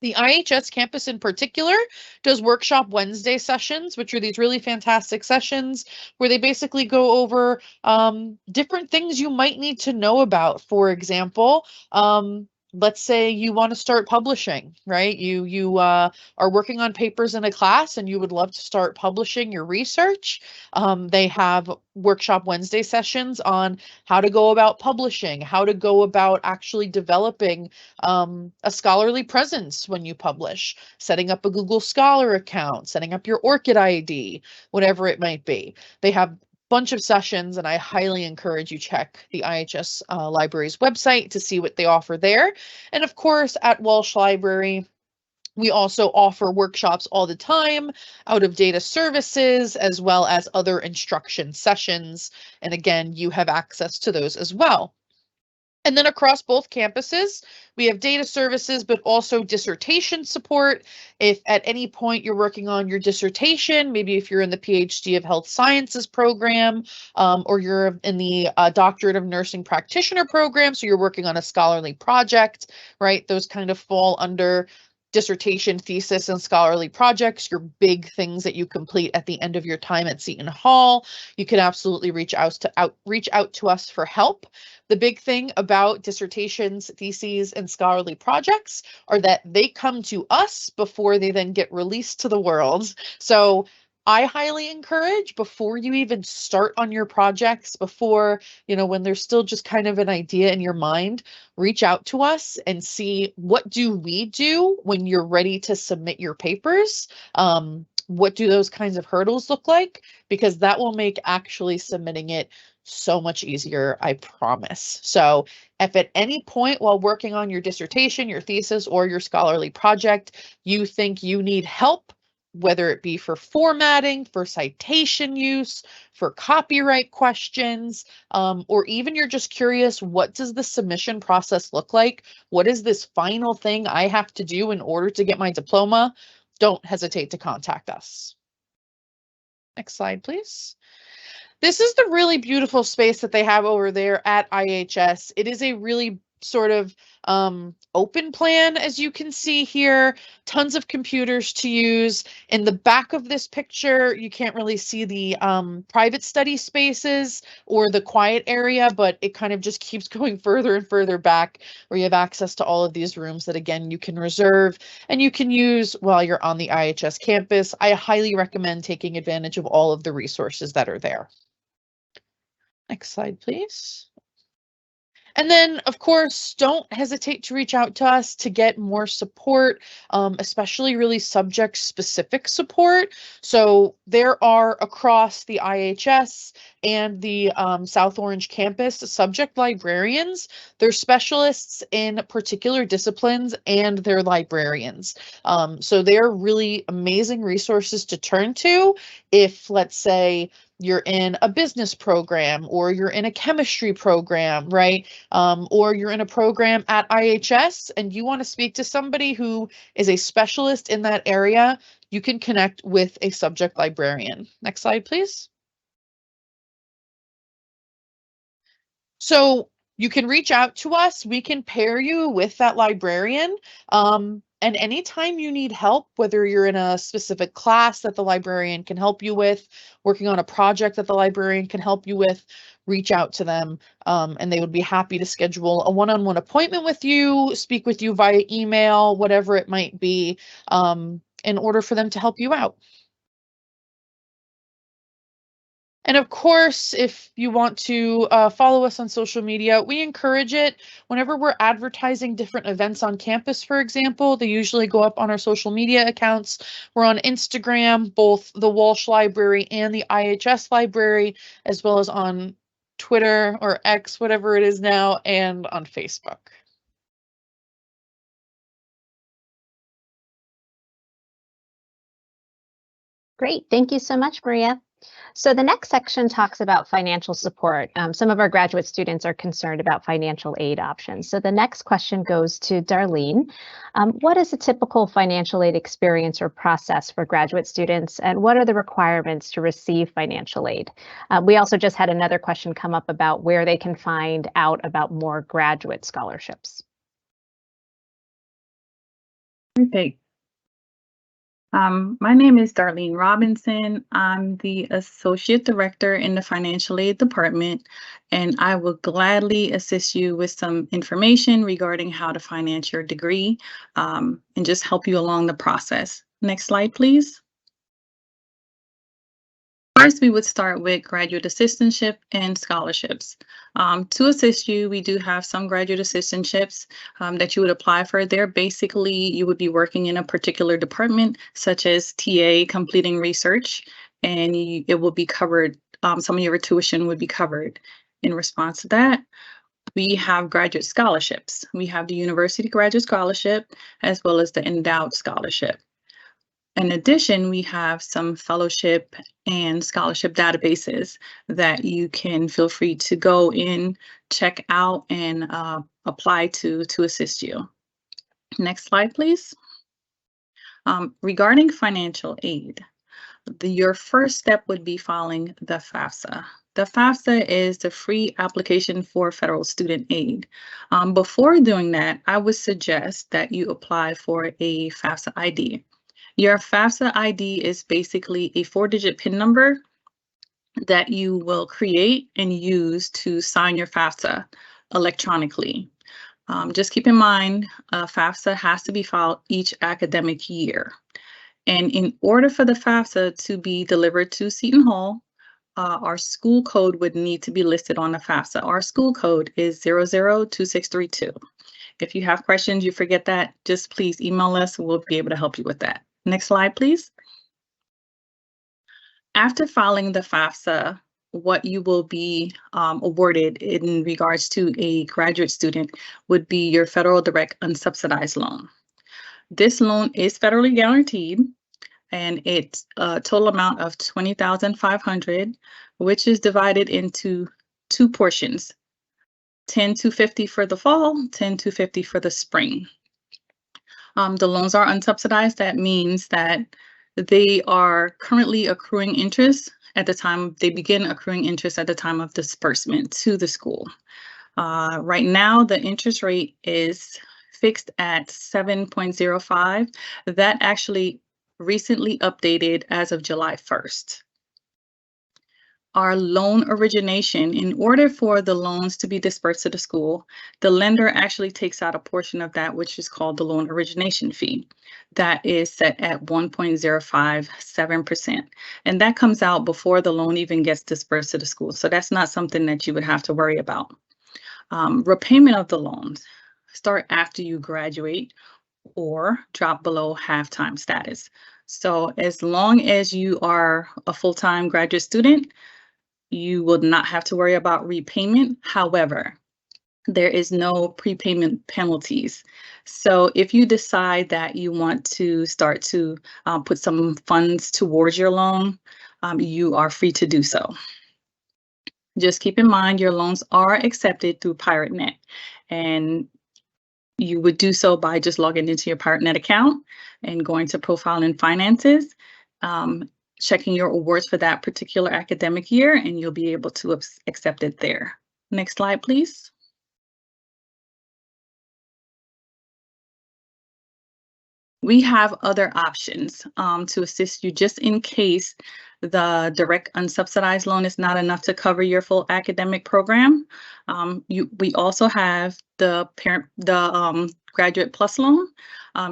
The IHS campus in particular does Workshop Wednesday sessions, which are these really fantastic sessions where they basically go over different things you might need to know about. For example, let's say you want to start publishing, right? You are working on papers in a class and you would love to start publishing your research. They have Workshop Wednesday sessions on how to go about publishing, how to go about actually developing a scholarly presence when you publish, setting up a Google Scholar account, setting up your ORCID ID, whatever it might be. They have bunch of sessions, and I highly encourage you check the IHS Library's website to see what they offer there. And of course, at Walsh Library, we also offer workshops all the time, out of data services, as well as other instruction sessions. And again, you have access to those as well. And then across both campuses, we have data services, but also dissertation support. If at any point you're working on your dissertation, maybe if you're in the PhD of Health Sciences program, or you're in the Doctorate of Nursing Practitioner program, so you're working on a scholarly project, right? Those kind of fall under dissertation, thesis, and scholarly projects, your big things that you complete at the end of your time at Seton Hall. You can absolutely reach out to us for help. The big thing about dissertations, theses, and scholarly projects are that they come to us before they then get released to the world. So I highly encourage, before you even start on your projects, before, when there's still just kind of an idea in your mind, reach out to us and see what do we do when you're ready to submit your papers. What do those kinds of hurdles look like? Because that will make actually submitting it so much easier, I promise. So if at any point while working on your dissertation, your thesis, or your scholarly project, you think you need help, whether it be for formatting, for citation use, for copyright questions, or even you're just curious, what does the submission process look like? What is this final thing I have to do in order to get my diploma? Don't hesitate to contact us. Next slide, please. This is the really beautiful space that they have over there at IHS. It is a really sort of open plan, as you can see here, tons of computers to use. In the back of this picture, you can't really see the private study spaces or the quiet area, but it kind of just keeps going further and further back, where you have access to all of these rooms that, again, you can reserve and you can use while you're on the IHS campus. I highly recommend taking advantage of all of the resources that are there. Next slide, please. And then, of course, don't hesitate to reach out to us to get more support, especially really subject-specific support. So there are, across the IHS and the South Orange campus, subject librarians. They're specialists in particular disciplines, and they're librarians. So they're really amazing resources to turn to if, let's say, you're in a business program, or you're in a chemistry program, right? Or you're in a program at IHS and you want to speak to somebody who is a specialist in that area, you can connect with a subject librarian. Next slide, please. So you can reach out to us. We can pair you with that librarian. And anytime you need help, whether you're in a specific class that the librarian can help you with, working on a project that the librarian can help you with, reach out to them, and they would be happy to schedule a one-on-one appointment with you, speak with you via email, whatever it might be, in order for them to help you out. And of course, if you want to follow us on social media, we encourage it. Whenever we're advertising different events on campus, for example, they usually go up on our social media accounts. We're on Instagram, both the Walsh Library and the IHS Library, as well as on Twitter or X, whatever it is now, and on Facebook. Great. Thank you so much, Maria. So the next section talks about financial support. Some of our graduate students are concerned about financial aid options. So the next question goes to Darlene. What is a typical financial aid experience or process for graduate students, and what are the requirements to receive financial aid? We also just had another question come up about where they can find out about more graduate scholarships. Okay. My name is Darlene Robinson. I'm the Associate Director in the Financial Aid Department, and I will gladly assist you with some information regarding how to finance your degree, and just help you along the process. Next slide, please. First, we would start with graduate assistantship and scholarships. To assist you, we do have some graduate assistantships that you would apply for. There, basically, you would be working in a particular department, such as TA, completing research, and it will be covered. Some of your tuition would be covered. In response to that, we have graduate scholarships. We have the University Graduate Scholarship, as well as the Endowed Scholarship. In addition, we have some fellowship and scholarship databases that you can feel free to go in, check out, and apply to assist you. Next slide, please. Regarding financial aid, your first step would be filing the FAFSA. The FAFSA is the free application for federal student aid. Before doing that, I would suggest that you apply for a FAFSA ID. Your FAFSA ID is basically a 4-digit PIN number that you will create and use to sign your FAFSA electronically. Just keep in mind, FAFSA has to be filed each academic year. And in order for the FAFSA to be delivered to Seton Hall, our school code would need to be listed on the FAFSA. Our school code is 002632. If you have questions, you forget that, just please email us. We'll be able to help you with that. Next slide, please. After filing the FAFSA, what you will be awarded in regards to a graduate student would be your federal direct unsubsidized loan. This loan is federally guaranteed, and it's a total amount of $20,500, which is divided into 2 portions, $10,250 for the fall, $10,250 for the spring. The loans are unsubsidized. That means that they are currently accruing interest at the time they begin accruing interest at the time of disbursement to the school. Right now, the interest rate is fixed at 7.05. That actually recently updated as of July 1st. Our loan origination, in order for the loans to be dispersed to the school, the lender actually takes out a portion of that, which is called the loan origination fee. That is set at 1.057%. And that comes out before the loan even gets dispersed to the school. So that's not something that you would have to worry about. Repayment of the loans start after you graduate or drop below half-time status. So as long as you are a full-time graduate student, you will not have to worry about repayment. However, there is no prepayment penalties. So if you decide that you want to start to put some funds towards your loan, you are free to do so. Just keep in mind your loans are accepted through PirateNet, and you would do so by just logging into your PirateNet account and going to Profile and Finances, checking your awards for that particular academic year, and you'll be able to accept it there. Next slide, please. We have other options to assist you just in case the direct unsubsidized loan is not enough to cover your full academic program. We also have the Graduate Plus loan.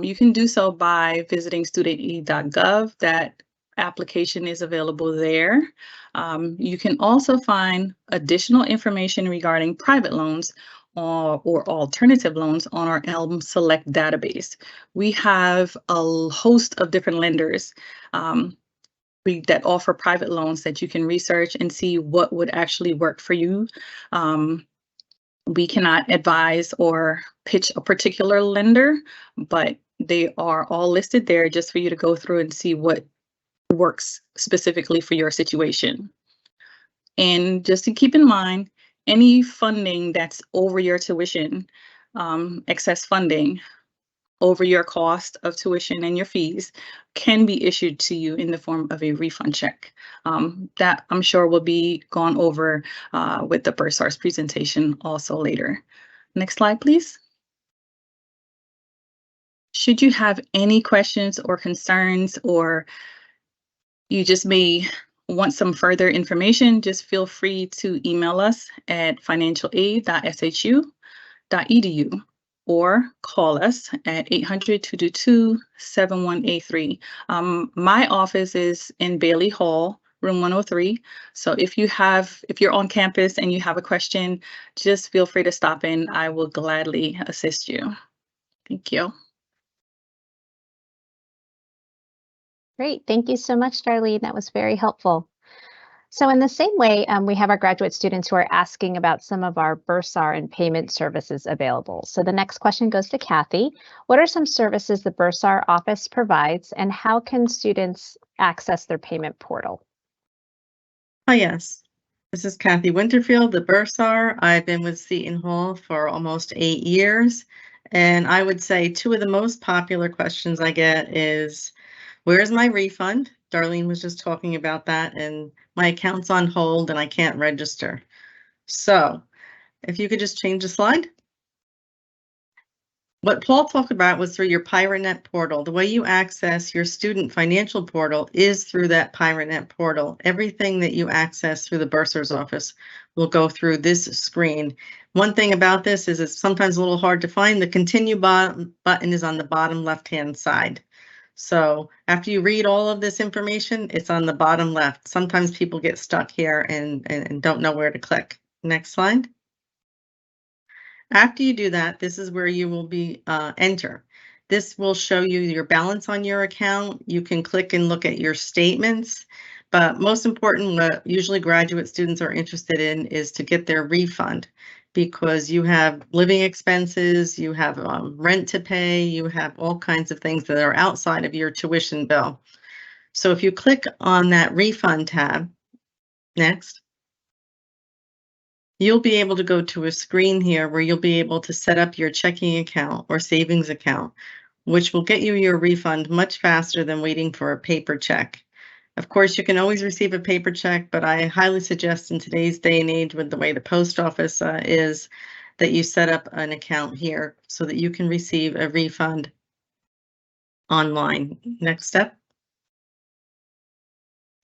You can do so by visiting studentaid.gov. That application is available there. You can also find additional information regarding private loans or alternative loans on our Elm Select database. We have a host of different lenders that offer private loans that you can research and see what would actually work for you. We cannot advise or pitch a particular lender, but they are all listed there just for you to go through and see what works specifically for your situation. And just to keep in mind, any funding that's over your tuition, excess funding over your cost of tuition and your fees can be issued to you in the form of a refund check. That I'm sure will be gone over with the Bursar's presentation also later. Next slide, please. Should you have any questions or concerns, or you just may want some further information, just feel free to email us at financialaid.shu.edu or call us at 800-222-7183. My office is in Bailey Hall, room 103. So if you're on campus and you have a question, just feel free to stop in. I will gladly assist you. Thank you. Great. Thank you so much, Darlene. That was very helpful. So in the same way, we have our graduate students who are asking about some of our Bursar and payment services available. So the next question goes to Kathy. What are some services the Bursar office provides, and how can students access their payment portal? Oh, yes. This is Kathy Winterfield, the Bursar. I've been with Seton Hall for almost 8 years. And I would say two of the most popular questions I get is, where's my refund? Darlene was just talking about that, and my account's on hold and I can't register. So if you could just change the slide. What Paul talked about was through your PirateNet portal. The way you access your student financial portal is through that PirateNet portal. Everything that you access through the Bursar's office will go through this screen. One thing about this is it's sometimes a little hard to find. The continue button is on the bottom left-hand side. So after you read all of this information, it's on the bottom left. Sometimes people get stuck here and don't know where to click. Next slide. After you do that, this is where you will be enter. This will show you your balance on your account. You can click and look at your statements. But most important, what usually graduate students are interested in is to get their refund, because you have living expenses, you have rent to pay, you have all kinds of things that are outside of your tuition bill. So if you click on that refund tab, next, you'll be able to go to a screen here where you'll be able to set up your checking account or savings account, which will get you your refund much faster than waiting for a paper check. Of course, you can always receive a paper check, but I highly suggest in today's day and age with the way the post office is, that you set up an account here so that you can receive a refund online. Next step.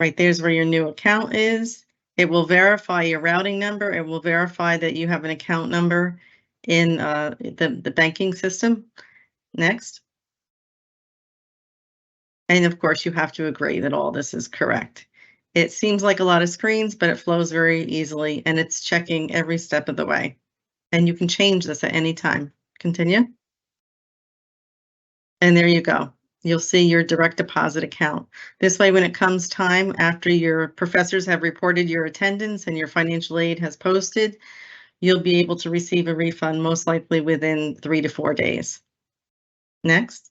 Right there's where your new account is. It will verify your routing number. It will verify that you have an account number in the banking system. Next. And of course, you have to agree that all this is correct. It seems like a lot of screens, but it flows very easily, and it's checking every step of the way. And you can change this at any time. Continue. And there you go. You'll see your direct deposit account. This way, when it comes time after your professors have reported your attendance and your financial aid has posted, you'll be able to receive a refund most likely within 3 to 4 days. Next.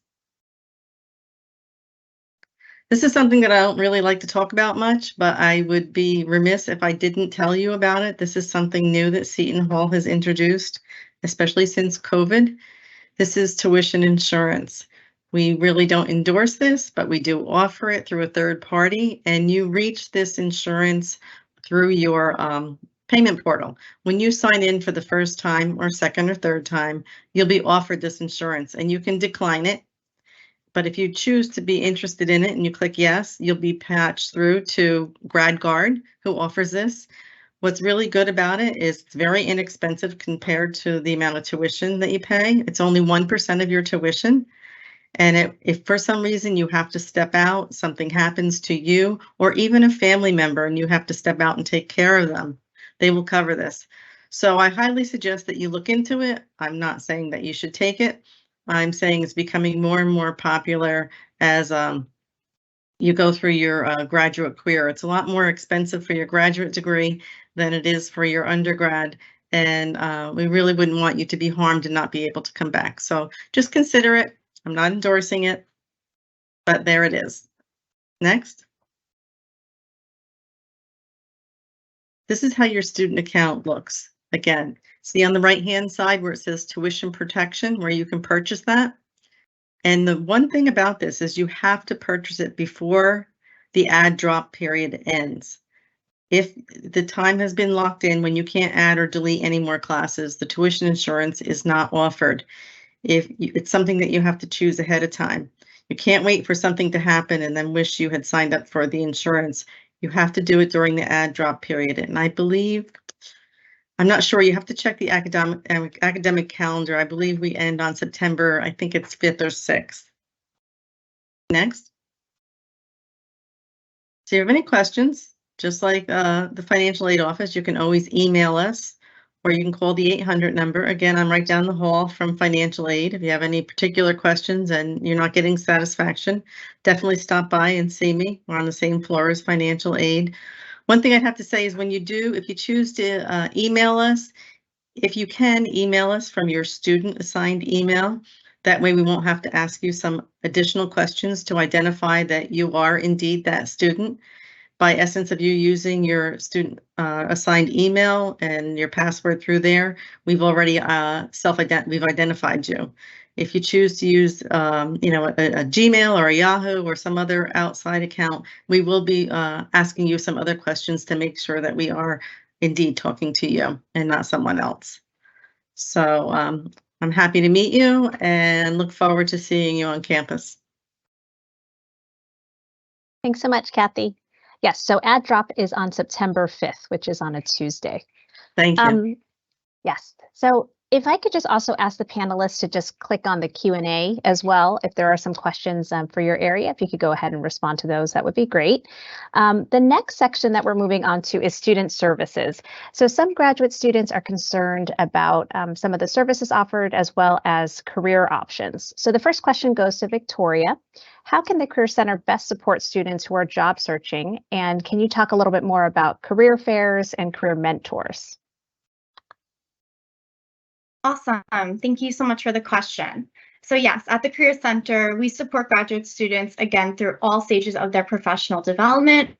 This is something that I don't really like to talk about much, but I would be remiss if I didn't tell you about it. This is something new that Seton Hall has introduced, especially since COVID. This is tuition insurance. We really don't endorse this, but we do offer it through a third party, and you reach this insurance through your payment portal. When you sign in for the first time or second or third time, you'll be offered this insurance, and you can decline it. But if you choose to be interested in it and you click yes, you'll be patched through to GradGuard, who offers this. What's really good about it is it's very inexpensive compared to the amount of tuition that you pay. It's only 1% of your tuition. And if for some reason you have to step out, something happens to you or even a family member and you have to step out and take care of them, they will cover this. So I highly suggest that you look into it. I'm not saying that you should take it. I'm saying it's becoming more and more popular as you go through your graduate career. It's a lot more expensive for your graduate degree than it is for your undergrad. And we really wouldn't want you to be harmed and not be able to come back. So just consider it. I'm not endorsing it, but there it is. Next. This is how your student account looks. Again, see on the right-hand side where it says tuition protection, where you can purchase that. And the one thing about this is you have to purchase it before the add drop period ends. If the time has been locked in when you can't add or delete any more classes, the tuition insurance is not offered. It's something that you have to choose ahead of time. You can't wait for something to happen and then wish you had signed up for the insurance. You have to do it during the add drop period. And I believe, I'm not sure, you have to check the academic calendar. I believe we end on September, I think it's 5th or 6th. Next. So if you have any questions, just like the financial aid office, you can always email us or you can call the 800 number. Again, I'm right down the hall from financial aid. If you have any particular questions and you're not getting satisfaction, definitely stop by and see me. We're on the same floor as financial aid. One thing I'd have to say is when you do, if you choose to email us, if you can email us from your student assigned email, that way we won't have to ask you some additional questions to identify that you are indeed that student. By essence of you using your student assigned email and your password through there, we've already we've identified you. If you choose to use, you know, a Gmail or a Yahoo or some other outside account, we will be asking you some other questions to make sure that we are indeed talking to you and not someone else. So I'm happy to meet you and look forward to seeing you on campus. Thanks so much, Kathy. Yes, so add drop is on September 5th, which is on a Tuesday. Thank you. Yes, so if I could just also ask the panelists to just click on the Q&A as well, if there are some questions for your area, if you could go ahead and respond to those, that would be great. The next section that we're moving on to is student services. So some graduate students are concerned about some of the services offered as well as career options. So the first question goes to Victoria. How can the Career Center best support students who are job searching? And can you talk a little bit more about career fairs and career mentors? Awesome. Thank you so much for the question. So yes, at the Career Center, we support graduate students, again, through all stages of their professional development.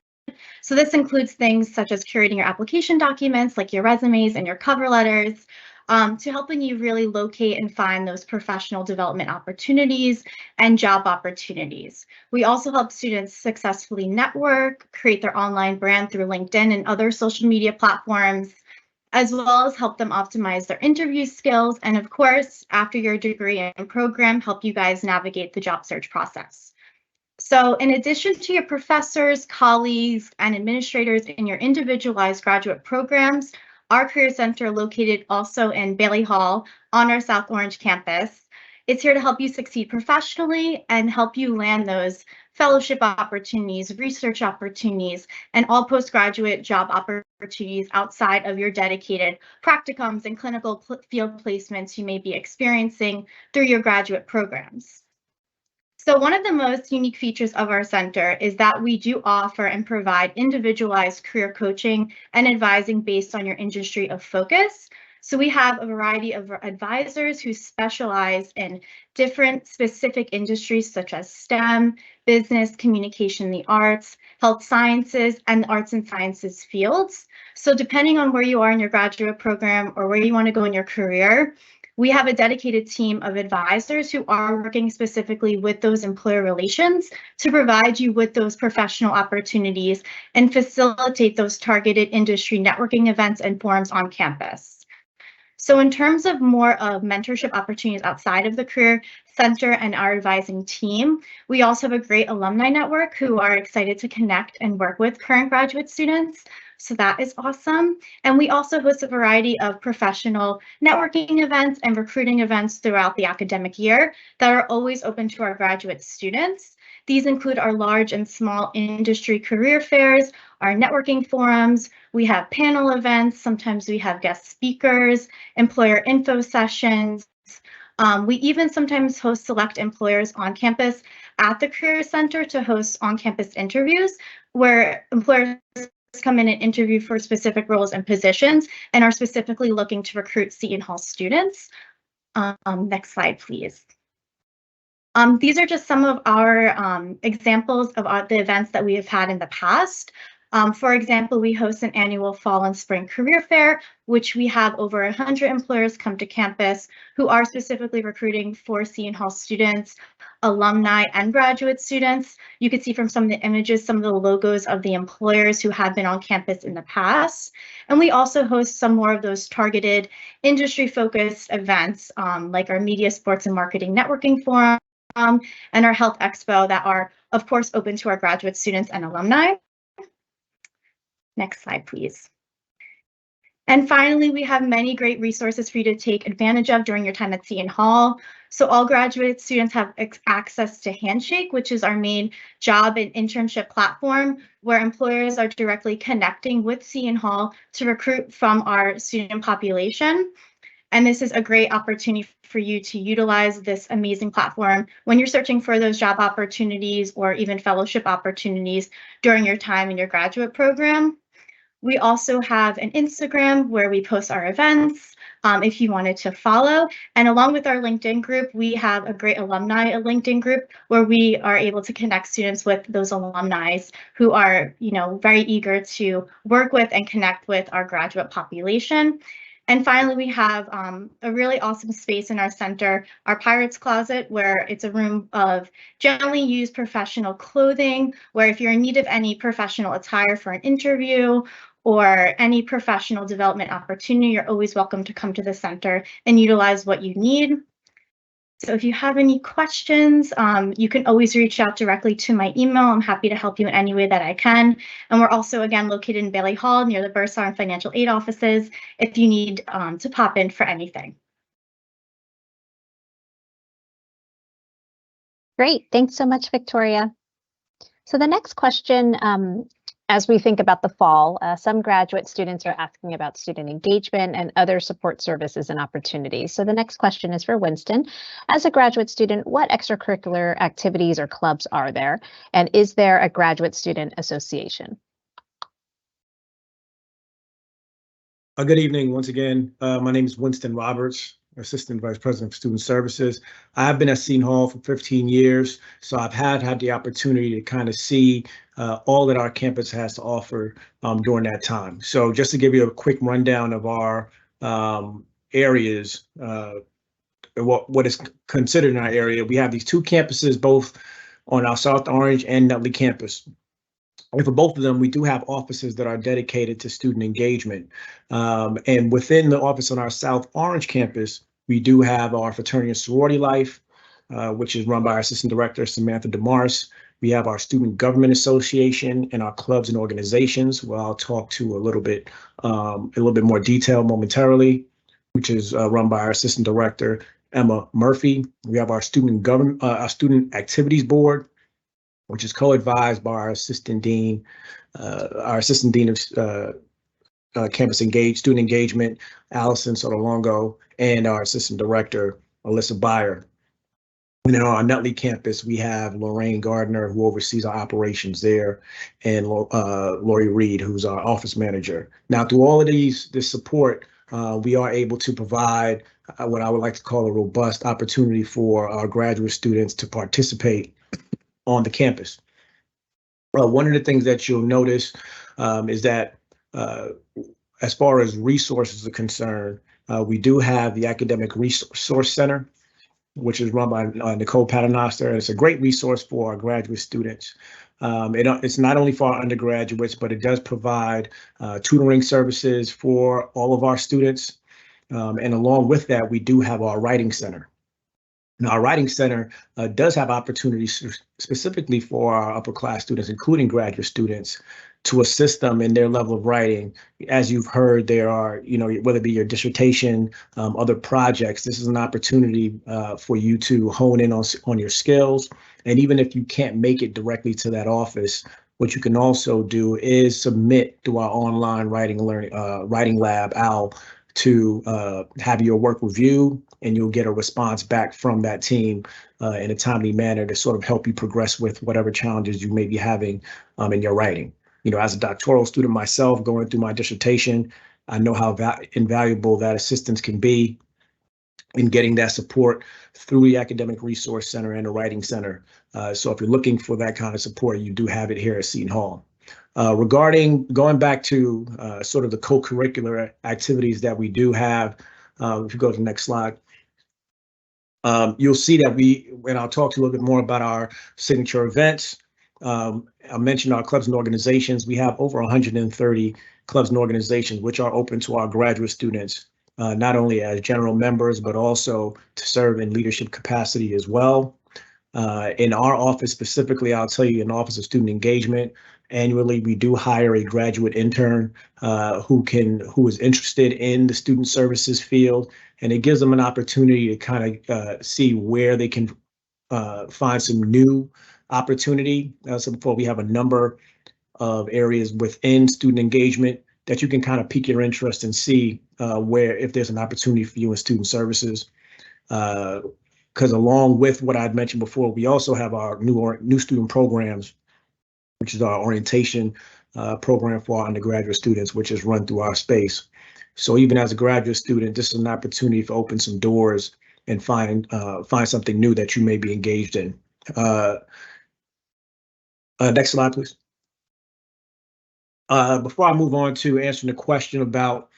So this includes things such as curating your application documents, like your resumes and your cover letters, to helping you really locate and find those professional development opportunities and job opportunities. We also help students successfully network, create their online brand through LinkedIn and other social media platforms, as well as help them optimize their interview skills. And of course, after your degree and program, help you guys navigate the job search process. So in addition to your professors, colleagues, and administrators in your individualized graduate programs, our Career Center, located also in Bailey Hall on our South Orange campus, is here to help you succeed professionally and help you land those fellowship opportunities, research opportunities, and all postgraduate job opportunities outside of your dedicated practicums and clinical field placements you may be experiencing through your graduate programs. So one of the most unique features of our center is that we do offer and provide individualized career coaching and advising based on your industry of focus. So we have a variety of advisors who specialize in different specific industries such as STEM, business, communication, the arts, health sciences, and the arts and sciences fields. So depending on where you are in your graduate program or where you want to go in your career, we have a dedicated team of advisors who are working specifically with those employer relations to provide you with those professional opportunities and facilitate those targeted industry networking events and forums on campus. So in terms of more of mentorship opportunities outside of the Career Center and our advising team, we also have a great alumni network who are excited to connect and work with current graduate students. So that is awesome. And we also host a variety of professional networking events and recruiting events throughout the academic year that are always open to our graduate students. These include our large and small industry career fairs, our networking forums, we have panel events, sometimes we have guest speakers, employer info sessions. We even sometimes host select employers on campus at the Career Center to host on-campus interviews where employers come in and interview for specific roles and positions and are specifically looking to recruit Seton Hall students. Next slide, please. These are just some of our examples of the events that we have had in the past. For example, we host an annual fall and spring career fair, which we have over 100 employers come to campus who are specifically recruiting for Seton Hall students, alumni, and graduate students. You can see from some of the images, some of the logos of the employers who have been on campus in the past. And we also host some more of those targeted industry-focused events like our Media, Sports, and Marketing Networking Forum and our Health Expo that are, of course, open to our graduate students and alumni. Next slide, please. And finally, we have many great resources for you to take advantage of during your time at Seton Hall. So all graduate students have access to Handshake, which is our main job and internship platform, where employers are directly connecting with Seton Hall to recruit from our student population. And this is a great opportunity for you to utilize this amazing platform when you're searching for those job opportunities or even fellowship opportunities during your time in your graduate program. We also have an Instagram where we post our events if you wanted to follow. And along with our LinkedIn group, we have a great alumni LinkedIn group where we are able to connect students with those alumni who are, very eager to work with and connect with our graduate population. And finally, we have a really awesome space in our center, our Pirates Closet, where it's a room of generally used professional clothing, where if you're in need of any professional attire for an interview or any professional development opportunity, you're always welcome to come to the center and utilize what you need. So if you have any questions, you can always reach out directly to my email. I'm happy to help you in any way that I can. And we're also, again, located in Bailey Hall near the Bursar and Financial Aid offices if you need to pop in for anything. Great. Thanks so much, Victoria. So the next question, as we think about the fall, some graduate students are asking about student engagement and other support services and opportunities. So the next question is for Winston. As a graduate student, what extracurricular activities or clubs are there? And is there a graduate student association? Good evening once again. My name is Winston Roberts, Assistant Vice President of Student Services. I've been at Seton Hall for 15 years, so I've had the opportunity to kind of see all that our campus has to offer during that time. So just to give you a quick rundown of our areas, what is considered in our area, we have these two campuses, both on our South Orange and Nutley campus. And for both of them, we do have offices that are dedicated to student engagement. And within the office on our South Orange campus, we do have our fraternity and sorority life, which is run by our Assistant Director, Samantha DeMars. We have our Student Government Association and our clubs and organizations, where I'll talk to a little bit more detail momentarily, which is run by our Assistant Director, Emma Murphy. We have our Student Activities Board, which is co-advised by our Assistant Dean of Student Engagement, Allison Sotolongo, and our Assistant Director, Alyssa Byer. And then on our Nutley campus, we have Lorraine Gardner, who oversees our operations there, and Lori Reed, who's our office manager. Now, through all of this support, we are able to provide what I would like to call a robust opportunity for our graduate students to participate on the campus. One of the things that you'll notice is that as far as resources are concerned, we do have the Academic Resource Center, which is run by Nicole Paternoster. It's a great resource for our graduate students. It's not only for our undergraduates, but it does provide tutoring services for all of our students. And along with that, we do have our Writing Center. Now, our Writing Center does have opportunities specifically for our upper class students, including graduate students, to assist them in their level of writing. As you've heard, there are, whether it be your dissertation, other projects, this is an opportunity for you to hone in on your skills. And even if you can't make it directly to that office, what you can also do is submit to our online writing lab, OWL, to have your work reviewed, and you'll get a response back from that team in a timely manner to sort of help you progress with whatever challenges you may be having in your writing. As a doctoral student myself, going through my dissertation, I know how invaluable that assistance can be in getting that support through the Academic Resource Center and the Writing Center. So if you're looking for that kind of support, you do have it here at Seton Hall. Regarding going back to sort of the co-curricular activities that we do have, if you go to the next slide, you'll see that and I'll talk to you a little bit more about our signature events. I mentioned our clubs and organizations. We have over 130 clubs and organizations, which are open to our graduate students, not only as general members, but also to serve in leadership capacity as well. In our office specifically, I'll tell you, in the Office of Student Engagement, annually we do hire a graduate intern who is interested in the student services field, and it gives them an opportunity to kind of see where they can find some new opportunity. So before, we have a number of areas within student engagement that you can kind of pique your interest and see where, if there's an opportunity for you in student services. Because along with what I'd mentioned before, we also have our new student programs, which is our orientation program for our undergraduate students, which is run through our space. So even as a graduate student, this is an opportunity to open some doors and find something new that you may be engaged in. Next slide, please. Before I move on to answering the question about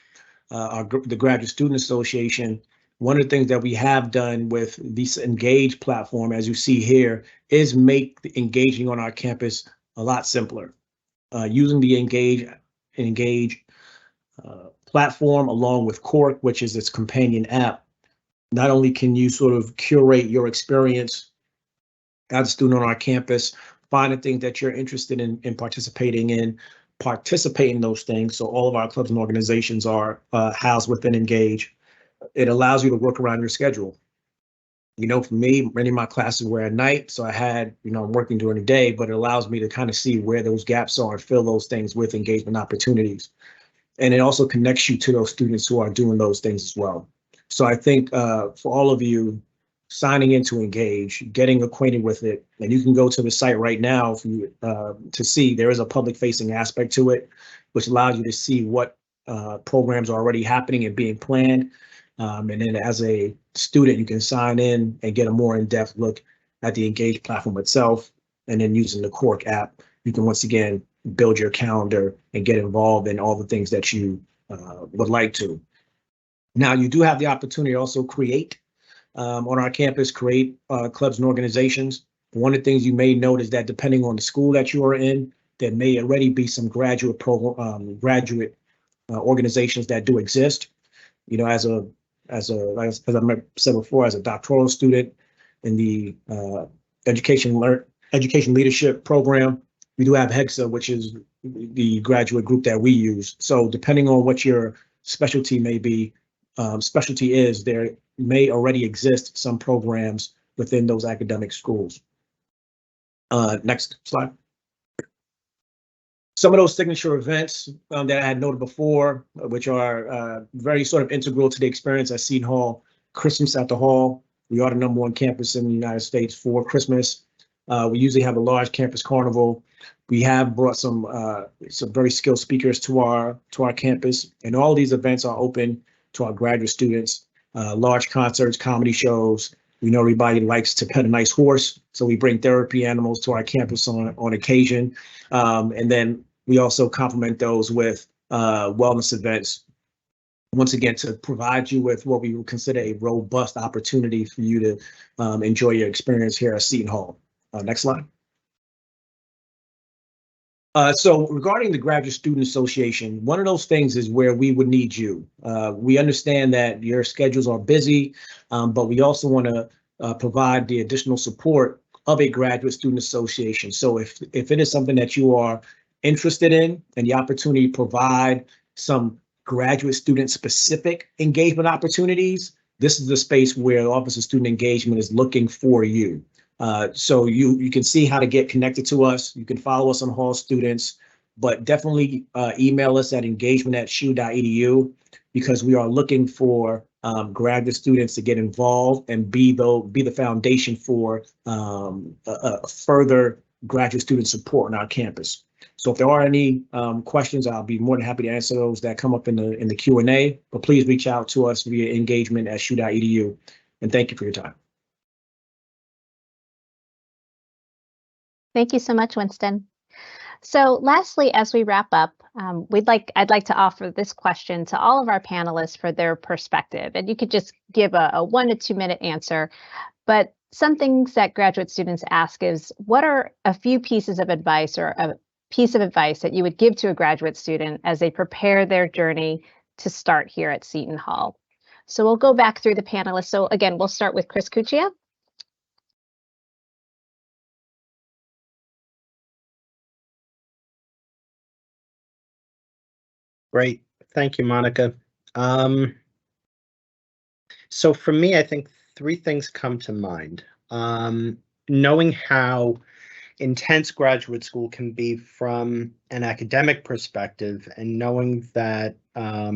the Graduate Student Association, one of the things that we have done with this Engage platform, as you see here, is make the engaging on our campus a lot simpler. Using the Engage platform along with Cork, which is its companion app, not only can you sort of curate your experience as a student on our campus, find the things that you're interested in participating in, participate in those things. So all of our clubs and organizations are housed within Engage. It allows you to work around your schedule. For me, many of my classes were at night, so I had, I'm working during the day, but it allows me to kind of see where those gaps are and fill those things with engagement opportunities. And it also connects you to those students who are doing those things as well. So I think for all of you, signing into Engage, getting acquainted with it, and you can go to the site right now to see there is a public facing aspect to it, which allows you to see what programs are already happening and being planned. And then as a student, you can sign in and get a more in-depth look at the Engage platform itself. And then using the Cork app, you can once again build your calendar and get involved in all the things that you would like to. Now, you do have the opportunity to also create on our campus, create clubs and organizations. One of the things you may note is that depending on the school that you are in, there may already be some graduate organizations that do exist. As I said before, as a doctoral student in the education leadership program, we do have HEXA, which is the graduate group that we use. So depending on what your specialty is, there may already exist some programs within those academic schools. Next slide. Some of those signature events that I had noted before, which are very sort of integral to the experience at Seton Hall. Christmas at the Hall. We are the #1 campus in the United States for Christmas. We usually have a large campus carnival. We have brought some very skilled speakers to our campus, and all these events are open to our graduate students, large concerts, comedy shows. We know everybody likes to pet a nice horse, so we bring therapy animals to our campus on occasion. And then we also complement those with wellness events, once again, to provide you with what we would consider a robust opportunity for you to enjoy your experience here at Seton Hall. Next slide. So regarding the Graduate Student Association, one of those things is where we would need you. We understand that your schedules are busy, but we also want to provide the additional support of a Graduate Student Association. So if it is something that you are interested in and the opportunity to provide some graduate student specific engagement opportunities, this is the space where the Office of Student Engagement is looking for you. So you can see how to get connected to us. You can follow us on Hall Students, but definitely email us at engagement@shu.edu, because we are looking for graduate students to get involved and be the foundation for further graduate student support on our campus. So if there are any questions, I'll be more than happy to answer those that come up in the Q&A, but please reach out to us via engagement@shu.edu, and thank you for your time. Thank you so much, Winston. So lastly, as we wrap up, I'd like to offer this question to all of our panelists for their perspective. And you could just give a 1 to 2 minute answer. But some things that graduate students ask is, what are a few pieces of advice or a piece of advice that you would give to a graduate student as they prepare their journey to start here at Seton Hall? So we'll go back through the panelists. So again, we'll start with Chris Cuccia. Great. Thank you, Monica. So for me, I think 3 things come to mind. Knowing how intense graduate school can be from an academic perspective, and knowing that a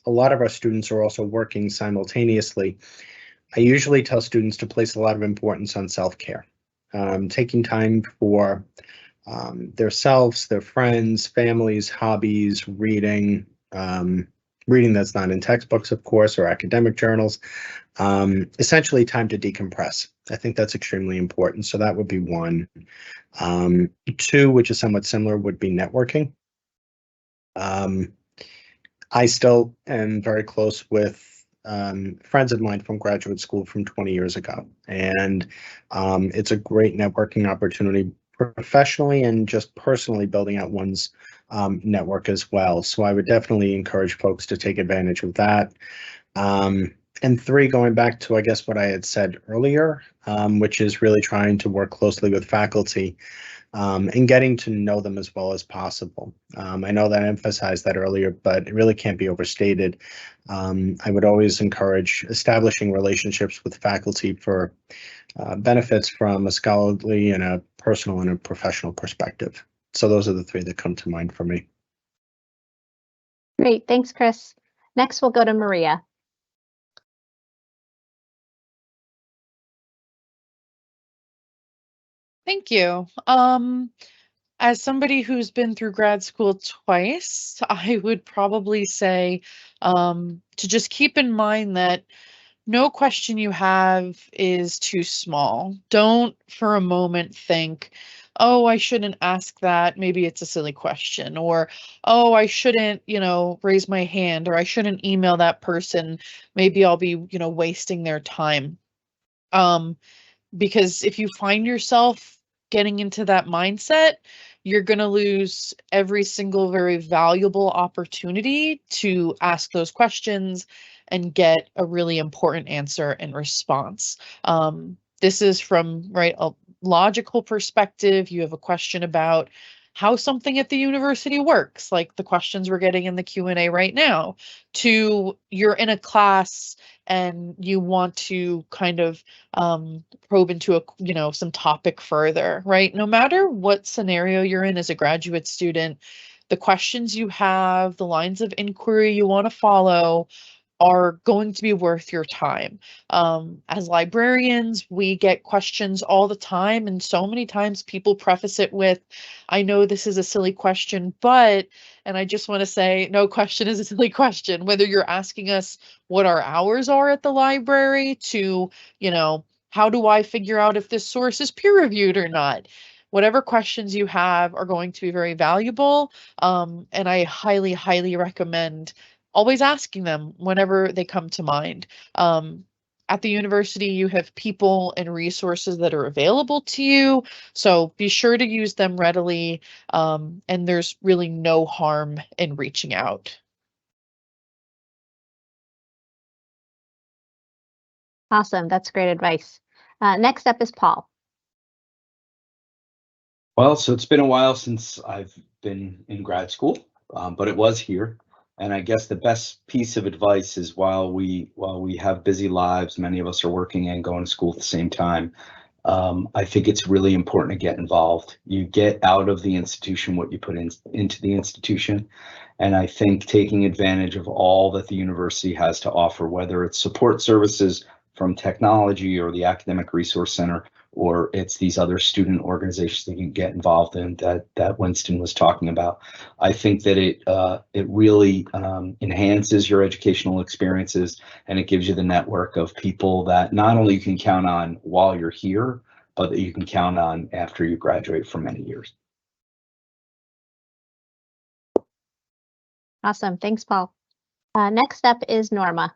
lot of our students are also working simultaneously, I usually tell students to place a lot of importance on self-care, taking time for themselves, their friends, families, hobbies, reading, reading that's not in textbooks, of course, or academic journals, essentially time to decompress. I think that's extremely important. So that would be 1. 2, which is somewhat similar, would be networking. I still am very close with friends of mine from graduate school from 20 years ago, and it's a great networking opportunity, professionally and just personally building out one's network as well. So I would definitely encourage folks to take advantage of that. And 3, going back to, I guess, what I had said earlier, which is really trying to work closely with faculty and getting to know them as well as possible. I know that I emphasized that earlier, but it really can't be overstated. I would always encourage establishing relationships with faculty for benefits from a scholarly and a personal and a professional perspective. So those are the 3 that come to mind for me. Great, thanks, Chris. Next, we'll go to Maria. Thank you. As somebody who's been through grad school twice, I would probably say to just keep in mind that no question you have is too small. Don't for a moment think, oh, I shouldn't ask that. Maybe it's a silly question. Or, oh, I shouldn't, raise my hand, or I shouldn't email that person. Maybe I'll be, wasting their time. Because if you find yourself getting into that mindset, you're going to lose every single very valuable opportunity to ask those questions and get a really important answer and response. This is from a logical perspective. You have a question about how something at the university works, like the questions we're getting in the Q&A right now, to you're in a class and you want to kind of probe into some topic further, right? No matter what scenario you're in as a graduate student, the questions you have, the lines of inquiry you want to follow are going to be worth your time. As librarians, we get questions all the time, and so many times people preface it with, I know this is a silly question, but, and I just want to say, no question is a silly question. Whether you're asking us what our hours are at the library to, you know, how do I figure out if this source is peer reviewed or not? Whatever questions you have are going to be very valuable. And I highly, highly recommend always asking them whenever they come to mind. At the university, you have people and resources that are available to you, so be sure to use them readily, and there's really no harm in reaching out. Awesome. That's great advice. Next up is Paul. Well, so it's been a while since I've been in grad school, but it was here. And I guess the best piece of advice is while we have busy lives, many of us are working and going to school at the same time. I think it's really important to get involved. You get out of the institution what you put into the institution. And I think taking advantage of all that the university has to offer, whether it's support services from technology or the Academic Resource Center, or it's these other student organizations that you get involved in that Winston was talking about. I think that it really enhances your educational experiences, and it gives you the network of people that not only you can count on while you're here, but that you can count on after you graduate for many years. Awesome. Thanks, Paul. Next up is Norma.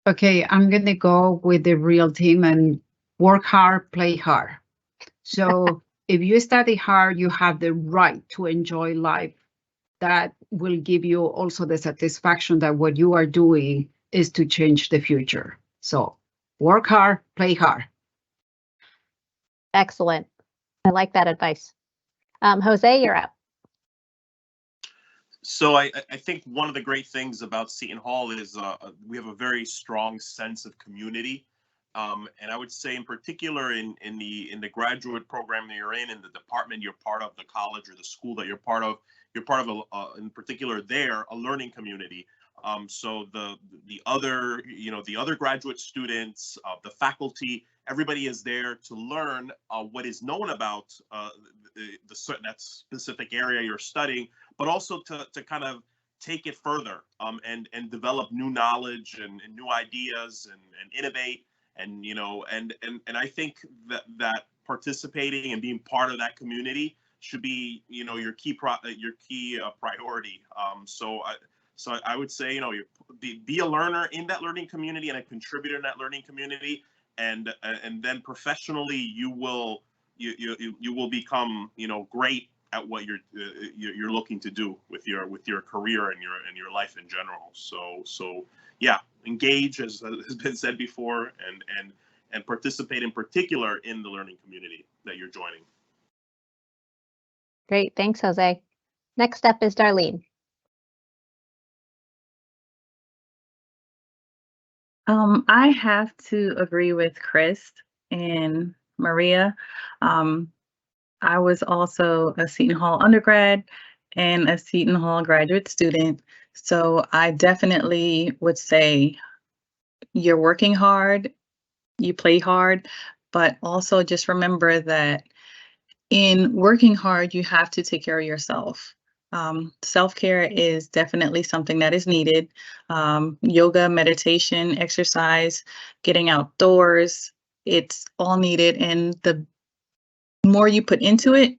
Okay, I'm going to go with the real team and work hard, play hard. So if you study hard, you have the right to enjoy life. That will give you also the satisfaction that what you are doing is to change the future. So work hard, play hard. Excellent. I like that advice. Jose, you're up. So I think one of the great things about Seton Hall is we have a very strong sense of community. And I would say in particular in the graduate program that you're in the department you're part of, the college or the school that you're part of in particular there, a learning community. So the other graduate students, the faculty, everybody is there to learn what is known about that specific area you're studying, but also to kind of take it further and develop new knowledge and new ideas and innovate. And and I think that participating and being part of that community should be your key priority. So I would say be a learner in that learning community and a contributor in that learning community, and then professionally you will become great at what you're looking to do with your career and your life in general. So yeah, engage, as has been said before, and participate in particular in the learning community that you're joining. Great, thanks, Jose. Next up is Darlene. I have to agree with Chris and Maria. I was also a Seton Hall undergrad and a Seton Hall graduate student. So I definitely would say you're working hard, you play hard, but also just remember that in working hard, you have to take care of yourself. Self-care is definitely something that is needed. Yoga, meditation, exercise, getting outdoors, it's all needed. And the more you put into it,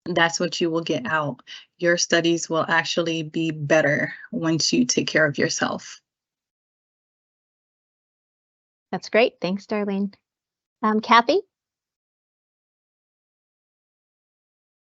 that's what you will get out. Your studies will actually be better once you take care of yourself. That's great. Thanks, Darlene. Kathy?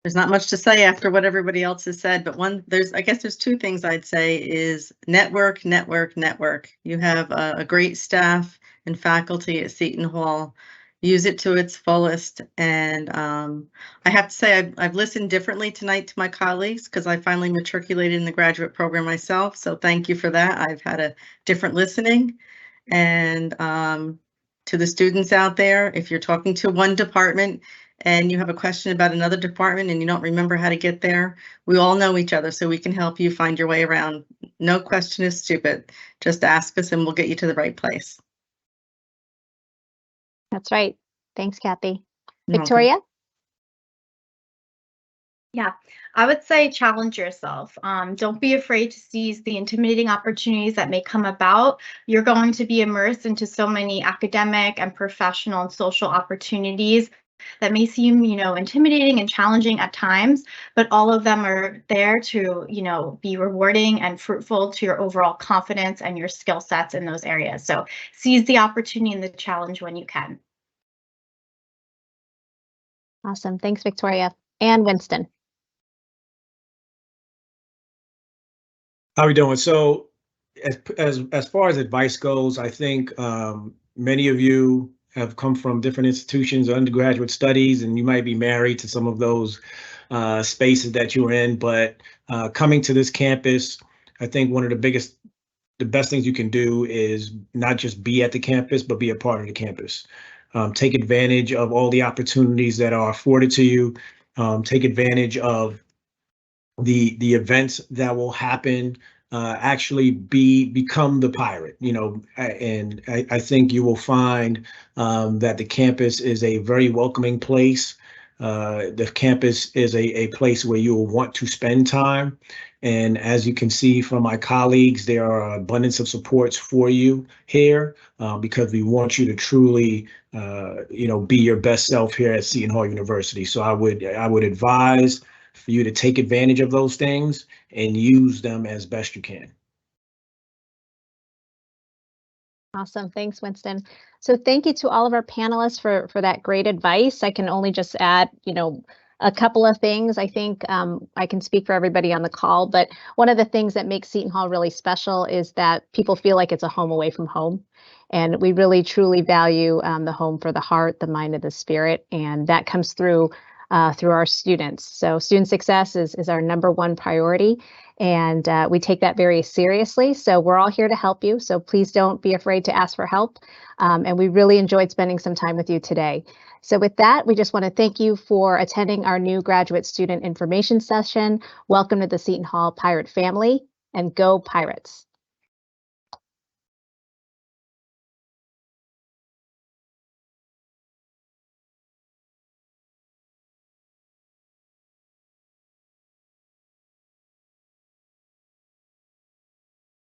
There's not much to say after what everybody else has said, but I guess there's two things I'd say is network. You have a great staff and faculty at Seton Hall. Use it to its fullest. And I have to say I've listened differently tonight to my colleagues because I finally matriculated in the graduate program myself. So thank you for that. I've had a different listening. And to the students out there, if you're talking to one department and you have a question about another department and you don't remember how to get there, we all know each other, so we can help you find your way around. No question is stupid. Just ask us and we'll get you to the right place. That's right. Thanks, Kathy. You're Victoria? Yeah, I would say challenge yourself. Don't be afraid to seize the intimidating opportunities that may come about. You're going to be immersed into so many academic and professional and social opportunities that may seem, intimidating and challenging at times, but all of them are there to, be rewarding and fruitful to your overall confidence and your skill sets in those areas. So seize the opportunity and the challenge when you can. Awesome. Thanks, Victoria. And Winston. How are we doing? So as far as advice goes, I think many of you have come from different institutions or undergraduate studies, and you might be married to some of those spaces that you're in. But coming to this campus, I think one of the best things you can do is not just be at the campus, but be a part of the campus. Take advantage of all the opportunities that are afforded to you. Take advantage of the events that will happen. Actually become the pirate, and I think you will find that the campus is a very welcoming place. The campus is a place where you will want to spend time. And as you can see from my colleagues, there are abundance of supports for you here because we want you to truly, be your best self here at Seton Hall University. So I would advise for you to take advantage of those things and use them as best you can. Awesome. Thanks, Winston. So thank you to all of our panelists for that great advice. I can only just add, a couple of things. I think I can speak for everybody on the call, but one of the things that makes Seton Hall really special is that people feel like it's a home away from home. And we really, truly value the home for the heart, the mind, and the spirit. And that comes through our students. So student success is our #1 priority. And we take that very seriously. So we're all here to help you. So please don't be afraid to ask for help. And we really enjoyed spending some time with you today. So with that, we just want to thank you for attending our new graduate student information session. Welcome to the Seton Hall Pirate family, and go Pirates.